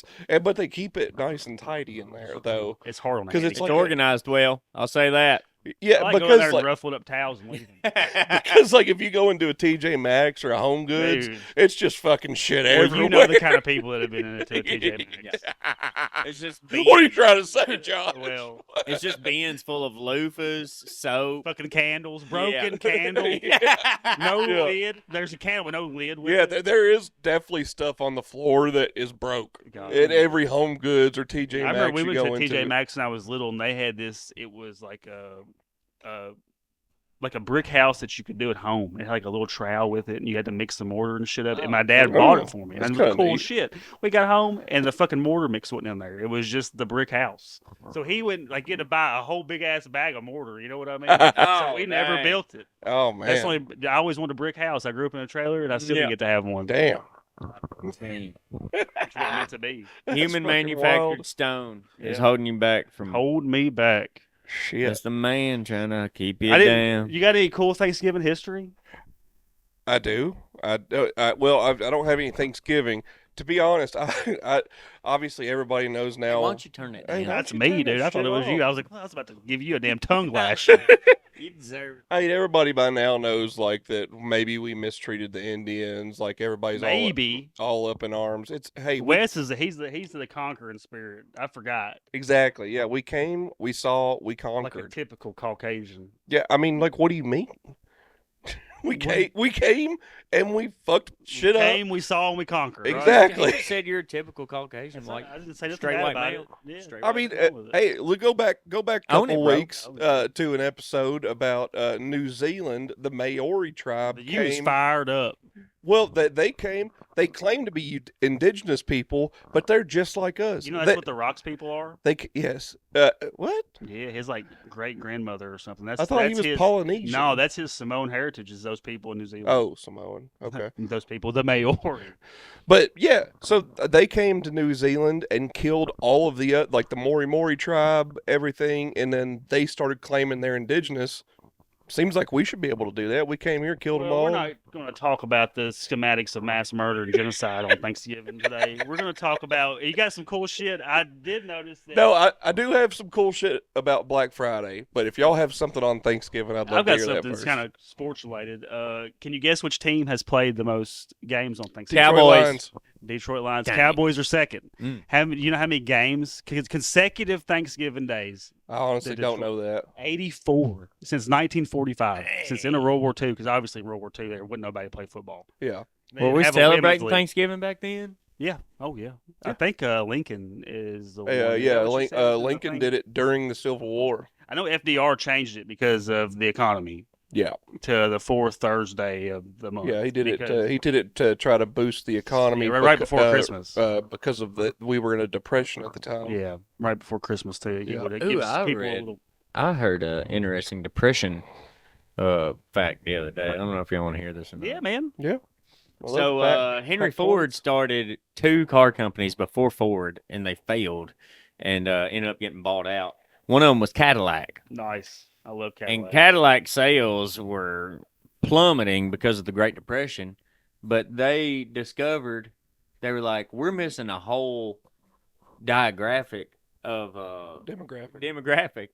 but they keep it nice and tidy in there though. It's hard on 'Cause Andy. it's It's like organized well. I'll say that. Yeah, I like going there because and like, ruffling up towels and leaving. because like if you go into a TJ Maxx or a Home Goods, Dude. it's just fucking shit Well, everywhere. you know the kind of people that have been in it to a TJ Maxx. It's just What are you trying to say, John? Well, it's just bins full of loofahs, soap. fucking candles, broken Yeah. candle, no Yeah. lid. There's a candle with no lid. With Yeah, it. there is definitely stuff on the floor that is broke. God. In every Home Goods or TJ I Maxx remember we you went go to TJ into. Maxx when I was little, and they had this. It was like like a brick house that you could do at home. It had like a little trowel with it, and you had to mix the mortar and shit up. And Oh, my dad cool. bought it for me. And That's it was kinda cool neat. shit. We got home, and the fucking mortar mix wasn't in there. It was just the brick house. So he wouldn't like get to buy a whole big ass bag of mortar. You know what I mean? So Oh, we never dang. built it. Oh man. That's only. I always wanted a brick house. I grew up in a trailer, and I still Yeah. didn't get to have one. Damn. It's what it meant to be. Human fucking manufactured wild. stone is Yeah. holding you back from. Hold me back. Shit. That's the man trying to keep you I didn't. down. You got any cool Thanksgiving history? I do. Well, I don't have any Thanksgiving. To be honest, I obviously everybody knows now. Why don't you turn it down? Hey, That's you me, turn dude. that I thought shit it was you. off? I was like, well, I was about to give you a damn tongue lash. You deserve. I mean, everybody by now knows like that. Maybe we mistreated the Indians. Like everybody's Maybe. all up in arms. It's hey, Wes is he's the conquering spirit. I forgot. exactly. Yeah, we came, we saw, we Like a conquered. typical Caucasian. Yeah, I mean, like, what do you mean? We came, and we fucked shit we up. came, we saw, and we conquered. right? Exactly. You just said you're a typical Caucasian, That's like not- I didn't say nothing straight bad white about male. it. Yeah. Straight I white mean, What's wrong with it? hey, look, go back a Own it, couple bro. weeks Own it. to an episode about New Zealand. The Maori tribe You was came. fired up. Well, they came. They claim to be indigenous people, but they're just like us. You know that's what the Rocks people are. Yes. What? Yeah, his like great grandmother or something. That's I thought he that's was his, Polynesian. No, that's his Samoan heritage. Is those people in New Zealand? Oh, Samoan. Okay. Those people, the Maori. But yeah, so they came to New Zealand and killed all of the like the Mori tribe, everything, and then they started claiming they're indigenous. Seems like we should be able to do that. We came here, killed them Well, all. we're not going to talk about the schematics of mass murder and genocide on Thanksgiving today. We're going to talk about. You got some cool shit. I did notice that. No, I do have some cool shit about Black Friday, but if y'all have something on Thanksgiving, I'd love I've to got hear that something that's first. kind of sports related. Can you guess which team has played the most games on Thanksgiving? Detroit Cowboys. Lions. Detroit Lions. Dang. Cowboys are second. Mm. You know how many games? Consecutive Thanksgiving days. I honestly The don't Detroit- know that. 84 since 1945. Since in World War II, because obviously in World War II there wasn't nobody play football. Yeah. They Were didn't we have a women's celebrating league. Thanksgiving back then? Yeah. Oh yeah. I think Lincoln is the one. Yeah, What you said, I Lincoln think? did it during the Civil War. I know FDR changed it because of the economy Yeah. to the fourth Thursday of the month. Yeah, he did it. because- He did it to try to boost the economy. Yeah, right before beca- Christmas. because of we were in a depression at the time. Yeah, right before Christmas too. Yeah. It Ooh, gives I people read- a little. I heard an interesting depression fact the other day. I don't know if y'all want to hear this or not. Yeah, man. Well, So that's Henry fact Ford started 2 car companies before Ford, and they failed, and ended up getting bought out. One of them was Cadillac, Nice. I love and Cadillac. Cadillac sales were plummeting because of the Great Depression. But they discovered they were like, we're missing a whole demographic of demographic.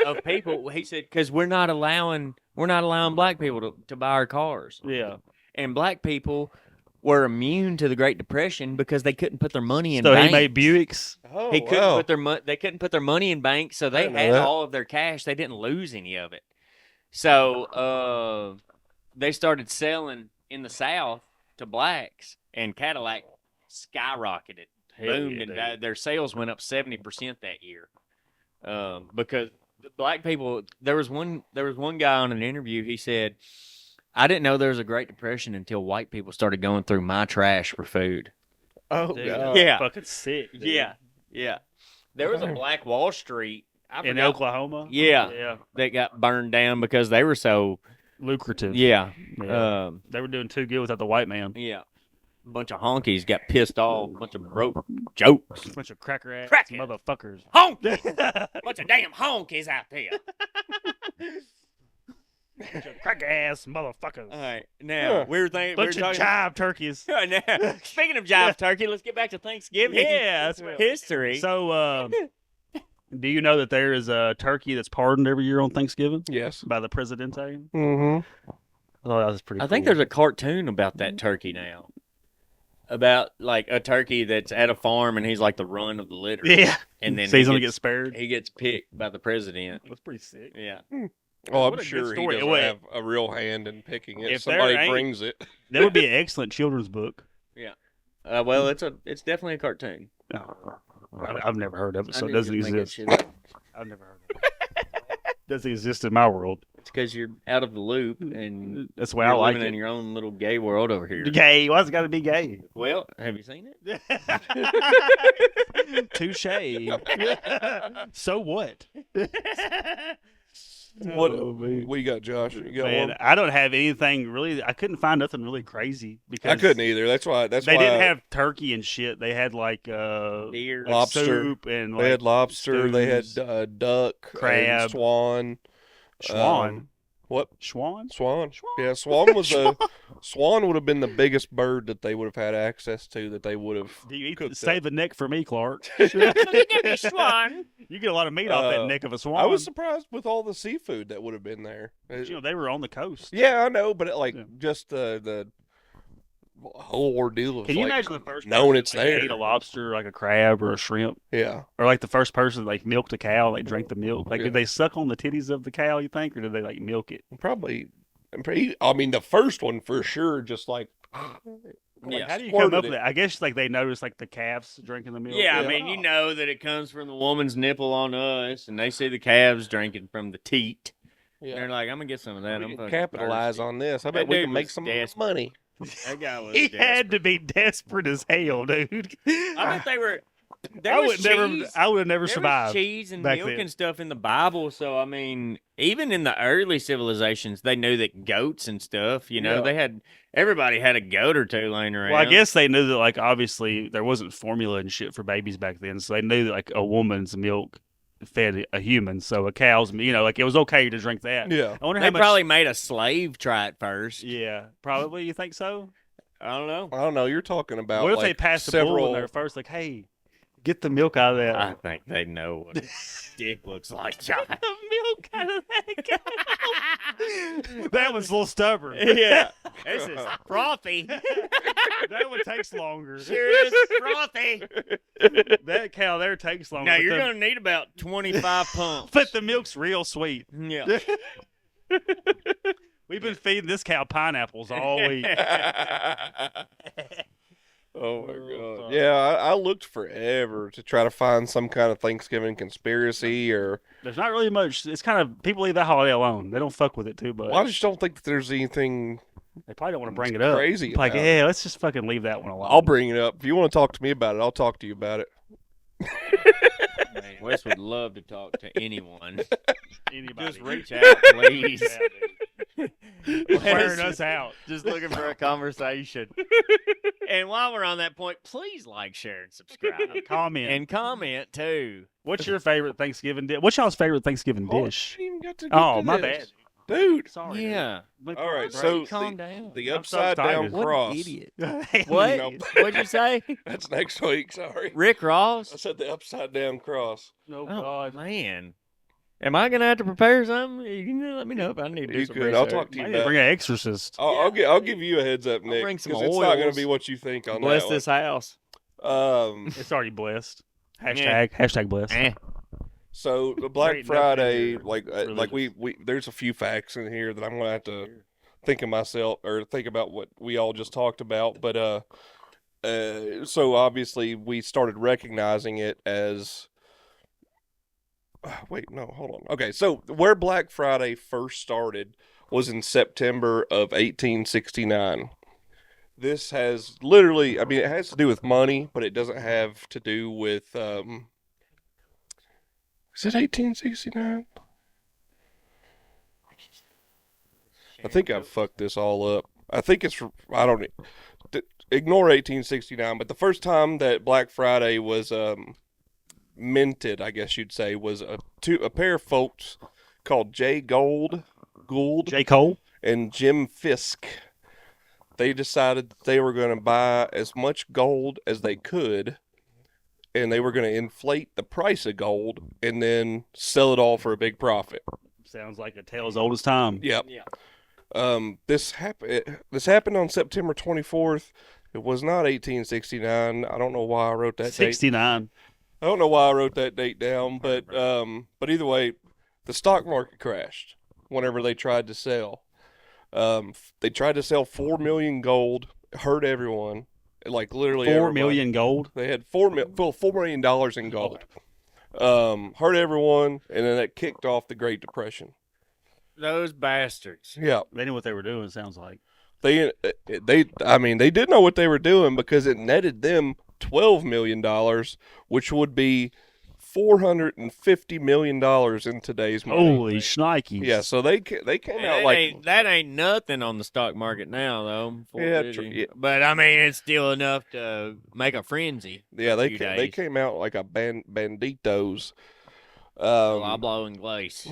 of people. He said because we're not allowing black people to buy our cars, Yeah. and black people were immune to the Great Depression because they couldn't put their money in So banks. he made Buicks. Oh, He couldn't wow. put their they couldn't put their money in banks, so they didn't know had that. all of their cash. They didn't lose any of it. So they started selling in the South to blacks, and Cadillac skyrocketed, boomed, yeah, and dude. their sales went up 70% that year. Because the black people, there was one guy on an interview. He said, "I didn't know there was a Great Depression until white people started going through my trash for food." Oh, Dude, God. that's Yeah. fucking sick. Dude. Yeah. There was a Black Wall Street. I In forgot- Oklahoma. Yeah. Yeah. that got burned down because they were so Lucrative. yeah. Yeah. They were doing too good without the white man. Yeah. A bunch of honkies got pissed off. A bunch of broke jokes. Bunch of cracker ass Crackhead. motherfuckers. Honk! Bunch of damn honkies out there. Bunch of cracker ass motherfuckers. All right, now we were thinking. Bunch of jive turkeys. Now, speaking of jive turkey, let's get back to Thanksgiving. Yeah, that's right. history. So, do you know that there is a turkey that's pardoned every year on Thanksgiving Yes. by the Presidente? Mm-hmm. Oh, that was pretty. I think cool. there's a cartoon about that turkey now. About like a turkey that's at a farm and he's like the run of the litter. Yeah, And then so he's he gonna gets, get spared. he gets picked by the president. That's pretty sick. Yeah. Oh, What I'm a good sure he story. doesn't Wait. have a real hand in picking it. If there Somebody ain't- brings it. That would be an excellent children's book. Well, it's definitely a cartoon. No, I've never heard of it, so I it knew doesn't you was making exist. shit up. I've never heard of it. Doesn't exist in my world. It's because you're out of the loop and That's the way you're I like living in it. your own little gay world over here. Gay? Why's it got to be gay? Well, have you seen it? Touche. So what? What Oh, man. what you got, Josh? You got Man, one? I don't have anything really. I couldn't find nothing really crazy because I couldn't either. That's why. That's they why didn't have turkey and shit. They had like Deer. Lobster. soup and They like had lobster. They had stews. duck, Crab. and swan. Schwan. What? Schwan? Swan. Swan. Yeah, swan was a swan would have been the biggest bird that they would have had access to. That they would have. Do you cooked save the neck for me, Clark? Swan. You get a lot of meat off that neck of a swan. I was surprised with all the seafood that would have been there. But, they were on the coast. Yeah, I know, but Yeah. just the whole ordeal of Can you like, imagine the first knowing person it's that, there? ate a lobster, like a crab or a shrimp, Yeah, or like the first person like milked a cow, like drank the milk? Like, Yeah. did they suck on the titties of the cow? You think, or did they like milk it? probably. I mean, the first one for sure. Just like, Yeah. How do you come up squirted with that? I guess like they noticed like the calves drinking the milk. Yeah, I Yeah. mean, you know that it comes from the woman's nipple on us, and they see the calves drinking from the teat. Yeah. They're like, I'm gonna get some of that. We I'm can fucking capitalize thirsty. on this. I That bet we dude can make was some desperate. money. That guy was. He desperate. had to be desperate as hell, dude. I bet they were. There I was would never. cheese. I would have never There was survived. cheese and back milk then. and stuff in the Bible, so I mean, even in the early civilizations, they knew that goats and stuff. You know, Yeah. everybody had a goat or two laying around. Well, I guess they knew that like obviously there wasn't formula and shit for babies back then, so they knew that like a woman's milk fed a human, so a cow's, like it was okay to drink that. Yeah. I wonder they how much. probably made a slave try it first. Yeah, probably. You think so? I don't know. I don't know. You're talking about What if like they passed a bull several. in there first? Like, hey, get the milk out of that. I think they know what a dick looks like. the milk out of that cow. That one's a little stubborn. Yeah, this is frothy. That one takes longer. Sure is frothy. That cow there takes longer. Now but you're the- gonna need about 25 pumps. But the milk's real sweet. Yeah. We've been feeding this cow pineapples all week. Oh my Oh, god! fuck. Yeah, I looked forever to try to find some kind of Thanksgiving conspiracy, or There's not really much. It's kind of people leave that holiday alone. They don't fuck with it too much. well, I just don't think that there's anything. They probably don't want to bring it up. Crazy Like, about yeah, let's just fucking leave that one alone. I'll bring it up if you want to talk to me about it. I'll talk to you about it. Man, Wes would love to talk to anyone. Anybody. Just reach out, please. Yeah, dude. Wearing us out. Just looking for a conversation. And while we're on that point, please like, share, and subscribe. Comment. And comment too. What's your favorite Thanksgiving dish? What's y'all's favorite Thanksgiving Oh, I dish? didn't even get to get Oh, to my this. bad. dude. Sorry. dude. Yeah. Look, All right, bro. so Calm down. The I'm so upside down excited. What cross. an idiot. Hey, What? No. What'd you say? That's next week. Sorry, Rick I Ross? said the upside down cross. Oh, Oh, God. man. Am I gonna have to prepare something? You can let me know if I need to do You some could. I'll research. talk to you Might about. bring an exorcist. I'll give you a heads up, I'll Nick, bring some because it's not going to oils. be what you think on Bless that this house. one. It's already blessed. Yeah. Hashtag blessed. So the Black Great, Friday, nothing like we there's a few facts in here that I'm gonna have to think of myself or think about what we all just talked about. But so obviously we started recognizing it as. Wait, no, hold on. Okay, so where Black Friday first started was in September of 1869. This has literally, I mean, it has to do with money, but it doesn't have to do with. Is it 1869? I think I've fucked this all up. I think it's, I don't, ignore 1869, but the first time that Black Friday was minted, I guess you'd say, was a pair of folks called Gould J. Cole? and Jim Fisk. They decided that they were going to buy as much gold as they could, and they were going to inflate the price of gold and then sell it all for a big profit. Sounds like a tale as old as time. Yep. Yeah. This happened on September 24th. It was not 1869. I don't know why I wrote that date. 69. I don't know why I wrote that date down, but either way, the stock market crashed whenever they tried to sell. They tried to sell 4 million gold, hurt everyone, like literally 4 everybody. million gold? They had $4 million in gold. hurt everyone, and then that kicked off the Great Depression. Those bastards. Yeah, They knew what they were doing. Sounds like. I mean, they did know what they were doing because it netted them $12 million, which would be $450 million in today's money. Holy shnikes! Yeah, so they came out That like that ain't nothing on the stock market now, though. Yeah, 450. yeah. But I mean, it's still enough to make a frenzy. yeah, for a few they days. came out like a banditos. Blah blah and glaze.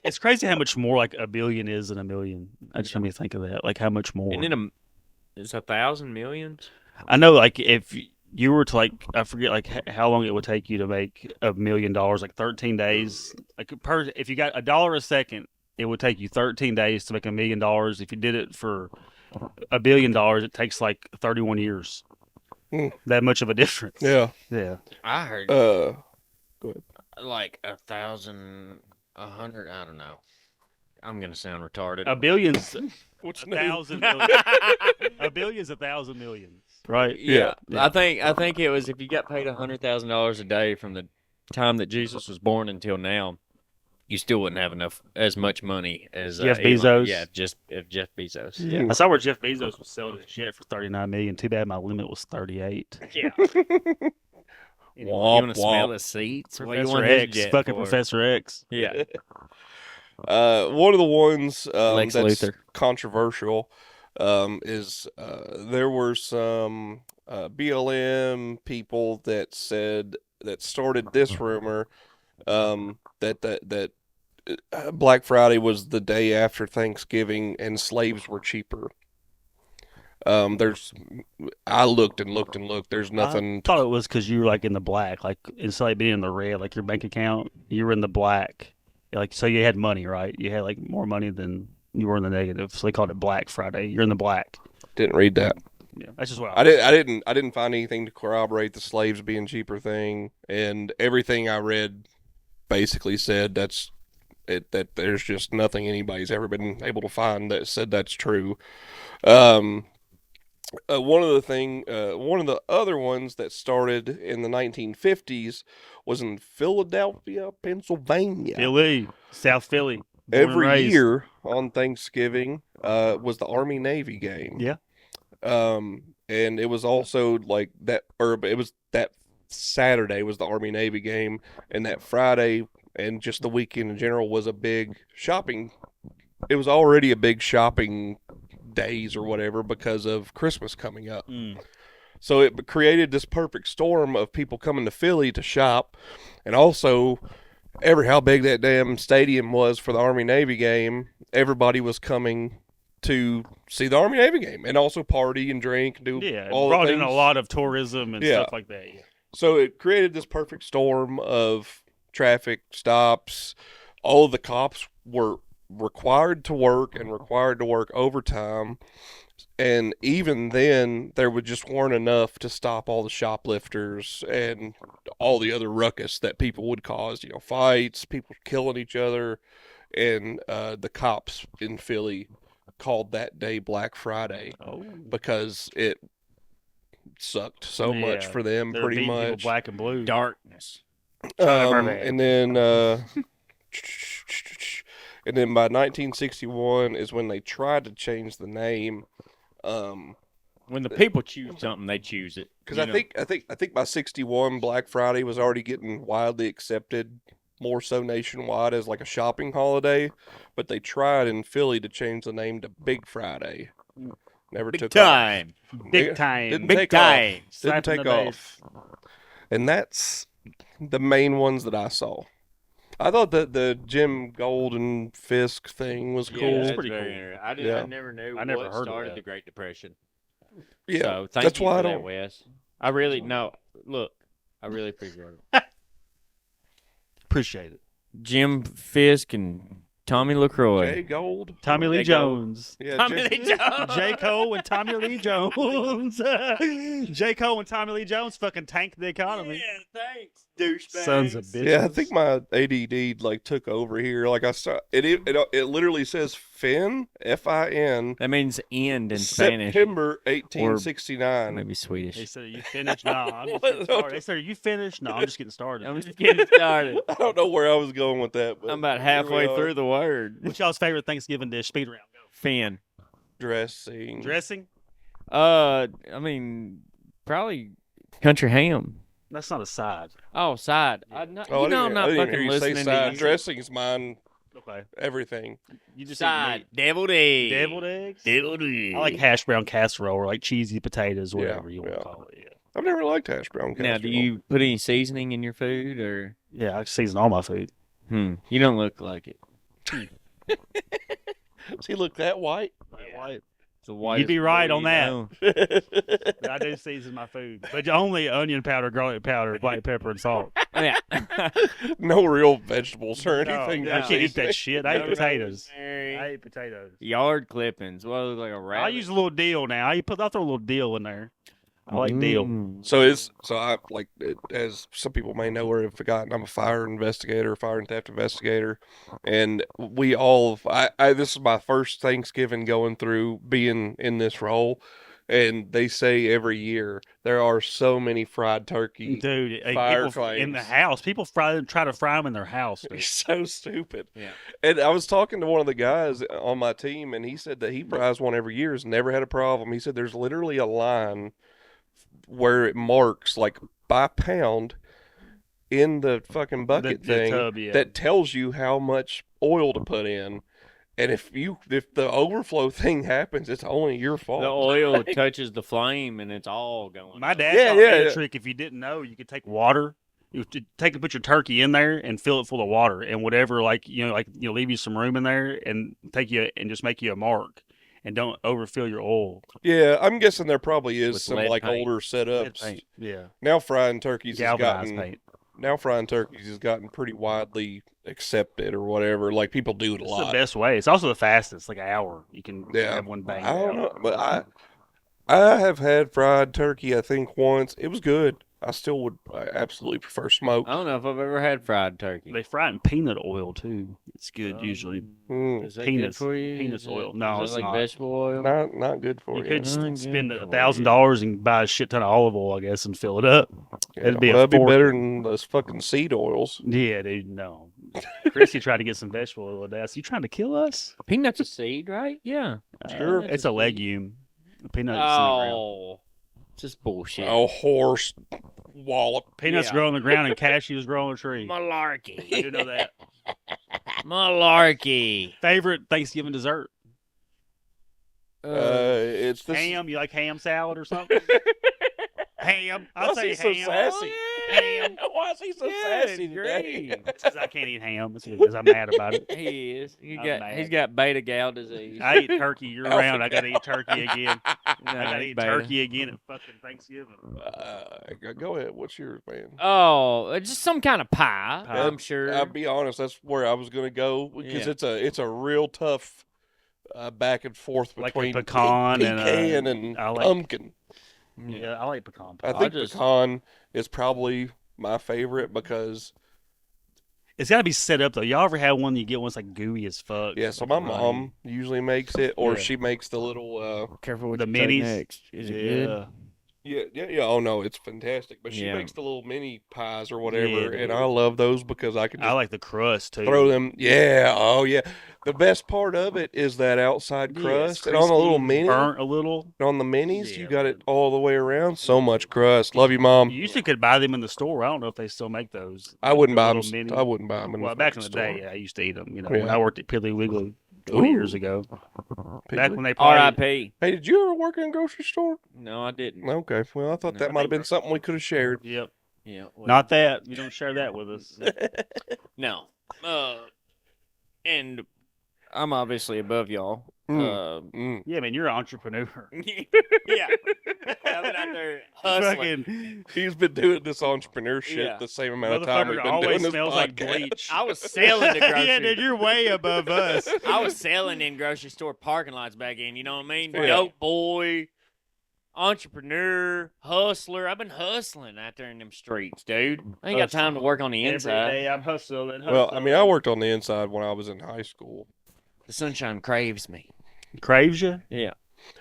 It's crazy how much more like a billion is than a million. I just made me think of that. Like how much more. And then it's 1,000 million. I know, like if you were to like, I forget like how long it would take you to make $1 million, like 13 days. Like if you got $1 a second, it would take you 13 days to make $1 million. If you did it for $1 billion, it takes like 31 years. That much of a difference. Yeah. Yeah. I heard Go ahead. like 1,000, 100. I don't know. I'm gonna sound retarded. A billion's What's 1,000 million. A billion's 1,000 millions. Right. Yeah. Yeah. I think it was if you got paid $100,000 a day from the time that Jesus was born until now, you still wouldn't have as much money as Jeff Elon. Bezos? Yeah, if Jeff Bezos. Yeah. I saw where Jeff Bezos was selling his jet for 39 million. Too bad my limit was 38. Yeah. You Womp, want to smell womp. the seats? What do you Professor want his X, jet fucking for? Professor X. Yeah. One of the ones Lex that's Luthor. controversial is there were some BLM people that started this rumor that Black Friday was the day after Thanksgiving and slaves were cheaper. I looked and looked and looked. There's nothing. I thought it was because you were like in the black, like instead of being in the red, like your bank account, you were in the black. Like so, you had money, right? You had like more money than you were in the negative. So they called it Black Friday. You're in the black. Didn't read that. Yeah, that's just what I didn't find anything to corroborate the slaves being cheaper thing, and everything I read basically said that there's just nothing anybody's ever been able to find that said that's true. One of the other ones that started in the 1950s was in Philadelphia, Pennsylvania. Philly, South Philly. Born and Every raised. year on Thanksgiving was the Army Navy game. Yeah. And it was also like that, or it was that Saturday was the Army Navy game, and that Friday and just the weekend in general was a big shopping. It was already a big shopping days or whatever because of Christmas coming up. So it created this perfect storm of people coming to Philly to shop, and also how big that damn stadium was for the Army Navy game, everybody was coming to see the Army Navy game and also party and drink and do all brought the in things. a lot of tourism and stuff like that. Yeah. So it created this perfect storm of traffic stops. All of the cops were required to work and required to work overtime. And even then, there just weren't enough to stop all the shoplifters and all the other ruckus that people would cause. Fights, people killing each other. And the cops in Philly called that day Black Friday because it sucked so much for them, They're pretty beating people much. black and blue. Darkness. And then by 1961 is when they tried to change the name. When the people choose something, they choose it. Because I think by 61, Black Friday was already getting widely accepted, more so nationwide, as like a shopping holiday. But they tried in Philly to change the name to Big Friday. Never took time. off. Big time. Didn't Big take time. off. Didn't take off. And that's the main ones that I saw. I thought that the Jim Golden Fisk thing was cool. Yeah, that's pretty very cool. interesting. Yeah. I never knew I never what heard of started that. the Great Depression. Yeah, So thank that's you why for I that, don't. Wes. I really look. I really appreciate it. Appreciate it. Jim Fisk and Tommy LaCroix. Jay Gold, Tommy Lee Jay Gold. Jones. yeah, Tommy Lee Jones. J. Cole and Tommy Lee Jones. J. Cole and Tommy Lee Jones fucking tanked the economy. Yeah, thanks. Douchebags. Sons of bitches. Yeah, I think my ADD like took over here. Like I saw it literally says Fin, Fin, That means end in Spanish. September 1869. Maybe They Swedish. said, you finished? No, I'm just getting started. They said, are you finished? No, I'm just getting started. I'm just getting started. I don't know where I was going with that, but I'm about here we halfway are. through the word. What's y'all's favorite Thanksgiving dish? Speed round. Go. Fin. Dressing. Dressing? I mean, probably country ham. That's not a side. Oh, side. Oh, I'm not I didn't fucking hear you say listening side. to you. Dressing's mine. Okay. Everything. You just Side. eat Deviled egg. meat. Deviled eggs? Deviled egg. I like hash brown casserole or like cheesy potatoes, Yeah, whatever you want yeah. to call it. Yeah. I've never liked hash brown casserole. Now, do you put any seasoning in your food, or? Yeah, I season all my food. You don't look like it. Does he look that white? White. It's the whitest You'd be right boy on you that. know. But I do season my food, but only onion powder, garlic powder, black pepper, and salt. Yeah. No real vegetables or No, anything. I no. can't eat that shit. I No eat potatoes. rosemary. I eat potatoes. Yard clippings. What looks like a rabbit? I use a little deal now. I throw a little deal in there. I like deal. So I like as some people may know or have forgotten, I'm a fire investigator, fire and theft investigator, and we all this is my first Thanksgiving going through being in this role, and they say every year there are so many fried turkey. Dude, Fire people in the claims. house, people try to fry them in their house. Dude. It's so stupid. Yeah. And I was talking to one of the guys on my team, and he said that he fries one every year, has never had a problem. He said there's literally a line where it marks like by pound in the fucking bucket The thing tub, yeah. that tells you how much oil to put in. And if the overflow thing happens, it's only your fault. The oil touches the flame and it's all going. My dad Yeah, taught me yeah, a yeah. trick. If you didn't know, you could take water. You could put your turkey in there and fill it full of water, and whatever, leave you some room in there, and just make you a mark, and don't overfill your oil. Yeah, I'm guessing there probably is With some lead like paint. older setups. Paint. Yeah, Now frying turkeys galvanized paint. has gotten pretty widely accepted or whatever. Like people do it a It's lot. the best way. It's also the fastest, like an hour. You can Yeah. have one bang. I don't know, but I have had fried turkey. I think once it was good. I still would absolutely prefer smoked. I don't know if I've ever had fried turkey. They fry it in peanut oil too. It's good usually. Mm, Is that peanuts- good for you? peanuts Is it- oil. No, is it it's like not. vegetable oil. not good for You you. could Not good spend for you. $1,000 and buy a shit ton of olive oil, I guess, and fill it up. Yeah, It'd be a well, that'd be fortune. better than those fucking seed oils. Yeah, dude, no. Chrissy tried to get some vegetable oil today. I said, you trying to kill us? Peanuts a seed, right? Yeah. Sure. It's a legume. Peanuts in the ground. Oh, just bullshit. Oh, horse wallop. Peanuts Yeah. grow on the ground and cashews grow on a tree. Malarkey. You know that. Malarkey. Favorite Thanksgiving dessert? It's this. Ham? You like ham salad or something? Ham. I'll Why say is he ham. so sassy? Ham. Why is he so Yeah, sassy it's today? great. It's 'cause I can't eat ham. It's because I'm mad about it. He is. I'm He's mad. got beta gal disease. I eat turkey year round. I got to eat turkey again. No, I got to eat beta. turkey again at fucking Thanksgiving. Go ahead. What's yours, man? Oh, just some kind of pie. Pie. I'm sure. I'll be honest. That's where I was gonna go because Yeah. it's a real tough back and forth Like a between pecan and a- pecan and I like- pumpkin. Yeah, I like pecan pie. I think just- pecan is probably my favorite because It's got to be set up though. Y'all ever had one you get one's like gooey as fuck? yeah. So my mom usually makes it, or Yeah. she makes the little Careful what The you take minis? next. Is it Yeah. good? yeah. Oh no, it's fantastic. But she Yeah. makes the little mini pies or whatever, Yeah, and I love those because I can I just like the crust too. throw them. Yeah. Oh yeah. The best part of it is that outside Yeah, crust, it's and on the little crispy, mini, burnt a little. on the minis, you Yeah, got man. it all the way around. So much crust. Love you, mom. You usually could buy them in the store. I don't know if they still make those. I wouldn't buy Little them. mini- I wouldn't buy them. Well, back in the day, yeah, I used to eat them. You know, Yeah. when I worked at Piggly Wiggly 20 years ago. Back when they probably, R.I.P. Hey, did you ever work in a grocery store? No, I didn't. Okay. Well, I thought No, that I might have think- been something we could have shared. Yep. Yeah. well, Not that. You don't share that with us. No. And I'm obviously above y'all. Mm. Yeah, man, you're an entrepreneur. Yeah. I've been out there hustling. Fucking He's been doing this entrepreneurship Yeah. the same amount of time we've motherfucker been doing always this smells like podcast. bleach. I was selling the grocery. Yeah, dude, you're way above us. I was selling in grocery store parking lots back in. You know what I mean? Yeah. Dope boy. entrepreneur, hustler. I've been hustling out there in them streets, dude. I ain't got time to work on the Every inside. day I'm hustling. Well, I mean, I worked on the inside when I was in high school. The sunshine craves me. Craves you? Yeah.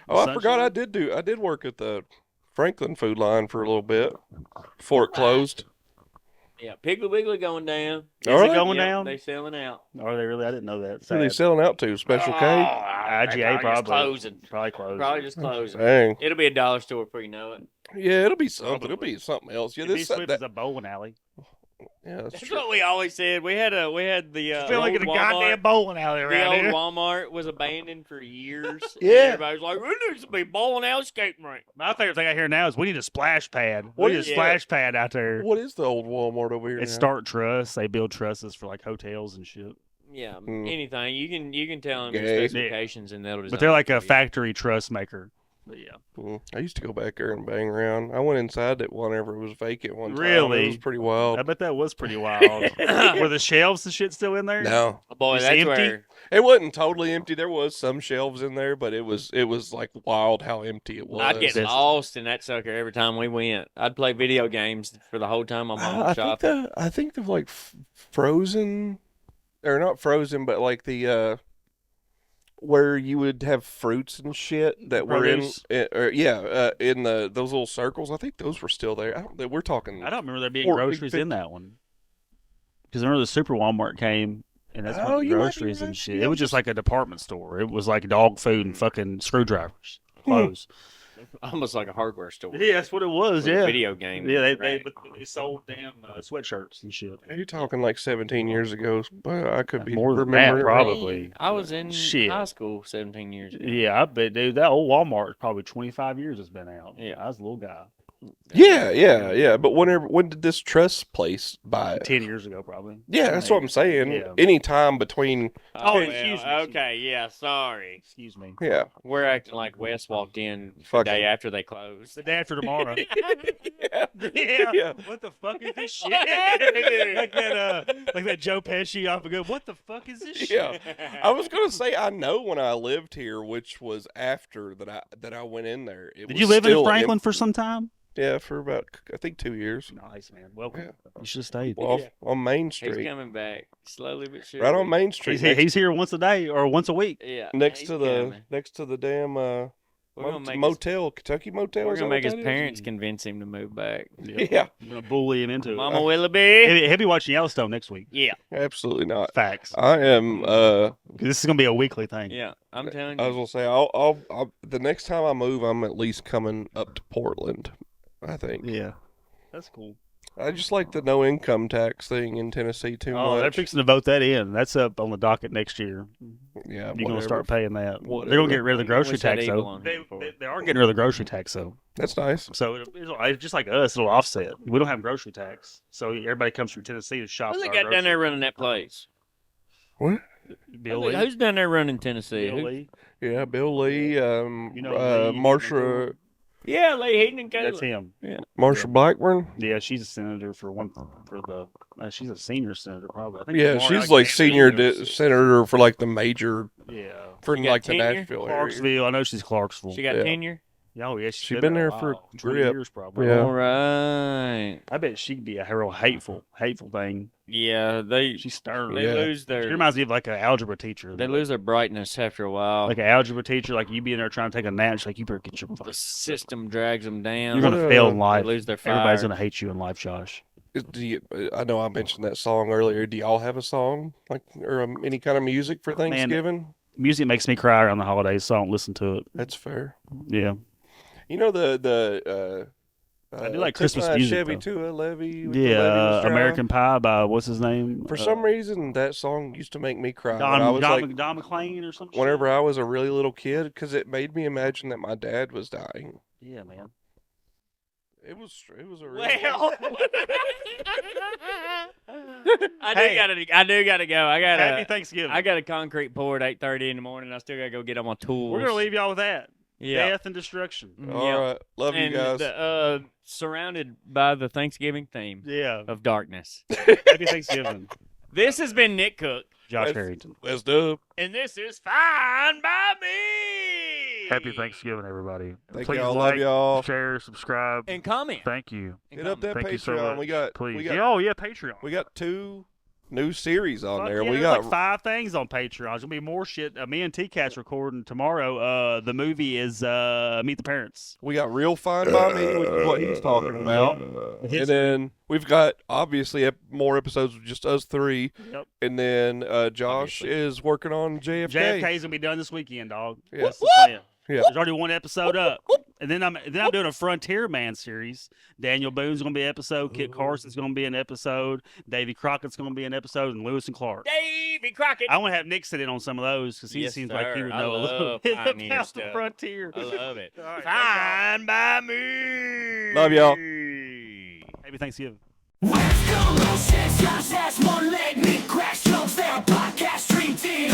Oh, I forgot I did work at the Franklin Food Line for a little bit before it closed. Yeah, Piggly Wiggly going down. Is All it right. going Yep, down? They selling out. Are they really? I didn't know that. Who are they Sad. selling out to? Special K? IGA Just probably. closing. Probably closed. Probably just closing. Dang. It'll be a dollar store before you know it. Yeah, it'll be something. It'll be something else. Yeah, It'd be this sweet that, as a bowling alley. yeah, that's That's true. what we always said. We had the I feel like old a Walmart. goddamn bowling alley The around old here. Walmart was abandoned for years. and Yeah. everybody's like, "There needs to be bowling alley skating rink." My favorite thing I hear now is we need a splash pad. What We need a is- splash pad out there. What is the old Walmart over here? It's now? Start Truss. They build trusses for like hotels and shit. Yeah, Hmm. anything you can tell them your Yeah. specifications and they'll design. But they're like it a for you. factory truss maker. But yeah. I used to go back there and bang around. I went inside it whenever it was vacant one time. Really? It was pretty wild. I bet that was pretty wild. Were the shelves and shit still in there? No, Oh, boy, It's that's empty? where it wasn't totally empty. There was some shelves in there, but it was like wild how empty it was. I'd get That's- lost in that sucker every time we went. I'd play video games for the whole time I'm home I shopping. think the like Frozen, or not Frozen, but like the where you would have fruits and shit that Produce. were in those little circles. I think those were still there. We're talking. I don't remember there being Or- groceries in that one. Because I remember the Super Walmart came, and that's Oh, when you might be groceries and right. shit. Yeah, It was just like a department store. It was like dog food and fucking screwdrivers, clothes. Almost like a hardware store. Yeah, that's what it was. with Yeah, video games. yeah. They Right. sold damn sweatshirts and shit. Are you talking like 17 years ago? Well, I could be More than that, remembering it wrong. probably. I was in Shit. high school 17 years ago. Yeah, I bet, dude. That old Walmart is probably 25 years it's been out. Yeah. I was a little guy. Yeah. But when did this trust place buy it? 10 years ago, probably. Yeah, that's what I'm saying. Yeah. Any time between. Oh, well, excuse me. Okay, yeah, sorry. Excuse me. Yeah. We're acting like Wes walked in the Fuck day it. after they closed. The day after tomorrow. Yeah. Yeah. Yeah. What the fuck is this shit? like that Joe Pesci off a good. What the fuck is this shit? Yeah. I was gonna say I know when I lived here, which was after that I went in there. It Did was you live in still Franklin for some time? Yeah, for about I think 2 years. Nice, man. Welcome. Yeah. You should have stayed. Well, on Main He's Street, coming back slowly but surely. right on Main Street, He's here once a day or once a week. Yeah, next he's to coming. the damn We're gonna make his, motel, Kentucky Motel. we're is gonna that make what his that is? parents convince him to move back. Yeah, I'm gonna bully him into Mama it. Willoughby. He'll be watching Yellowstone next week. Yeah, absolutely not. Facts. I am. 'Cause this is gonna be a weekly thing. yeah. I'm telling I was you. gonna say I'll the next time I move, I'm at least coming up to Portland. I think. Yeah. That's cool. I just like the no income tax thing in Tennessee too Oh, they're much. fixing to vote that in. That's up on the docket next year. Yeah, You're gonna start paying that. They're Whatever. gonna get rid of the grocery Wish that tax evil though. on They, him for they, it. they are getting rid of the grocery tax though. That's nice. So it's just like us. It'll offset. We don't have grocery tax, so everybody comes from Tennessee to shop. Who's at they our got down there running that place? What? Bill Lee. Who's down there running Tennessee? Bill Who- Lee. Yeah, Bill Lee, You know Lee, Marsha Yeah, Lee Heaton and That's Caleb. him. Marsha Blackburn. Yeah, she's a senator for the. She's a senior senator probably. I think Yeah, Lamar she's like senior Alexander senator for like the major Yeah. for She got like the tenure? Nashville area. Clarksville. I know she's Clarksville. She got Yeah. tenure. Oh yeah, She's been there a for while. 20 yep. years probably. Yeah. All right. I bet she'd be a real hateful thing. Yeah, they She's stern. they Yeah. lose She their reminds me of like an algebra teacher. they lose their brightness after a while. like an algebra teacher, like you be in there trying to take a nap. She's like, you better get your the fucking. system drags them down. You're gonna What, fail in they life. They lose their fire. Everybody's gonna hate you in life, Josh. I know I mentioned that song earlier. Do y'all have a song like or any kind of music for Thanksgiving? Music makes me cry around the holidays, so I don't listen to it. That's fair. Yeah, You know the I do like Took Christmas My music, Chevy though. to a levee. with the yeah. levee was dry. American Pie by what's his name? For some reason, that song used to make me cry. when I Don, was Don, like, Don McLean or something. whenever I was a really little kid, because it made me imagine that my dad was dying. Yeah, man. It was a real. Well, I Hey. do gotta go. Happy Thanksgiving. I got a concrete pour at 8:30 in the morning. I still gotta go get on my tools. We're gonna leave y'all with that. Yeah. Death and destruction. All Yeah. right, love you And guys. surrounded by the Thanksgiving theme Yeah. of darkness. Happy Thanksgiving, This has been Nick Cook, Josh That's- Harrington. Let's do. and this is Fine by Me. Happy Thanksgiving, everybody. Thank Please y'all. like, Love y'all. share, subscribe. And comment. Thank you. Hit up that Thank you so Patreon. much. We got Please. we Oh, yeah, Patreon. We got 2 new series on Fuck there. yeah, We there's got like 5 things on Patreon. There's gonna be more shit. Me and T-Cat's recording tomorrow. The movie is Meet the Parents. we got Real Fine by Me, which is what he's talking about. And then we've got obviously more episodes with just us 3. Yep. And then Josh Obviously. is working on JFK. JFK's gonna be done this weekend, dog. Yeah. That's the plan. Yeah. There's already 1 episode up, and then I'm doing a Frontier Man series. Daniel Boone's gonna be an episode. Kit Carson's gonna be an episode. Davy Crockett's gonna be an episode, and Lewis and Clark. Davy Crockett. I want to have Nick sit in on some of those because he Yes, seems like he sir. would I know a little love bit pioneer about the stuff. Frontier. I love it. All right, Fine by me. Love y'all. Happy Thanksgiving. West Coast, Josh has one leg, Nick cracks jokes, their podcast stream team.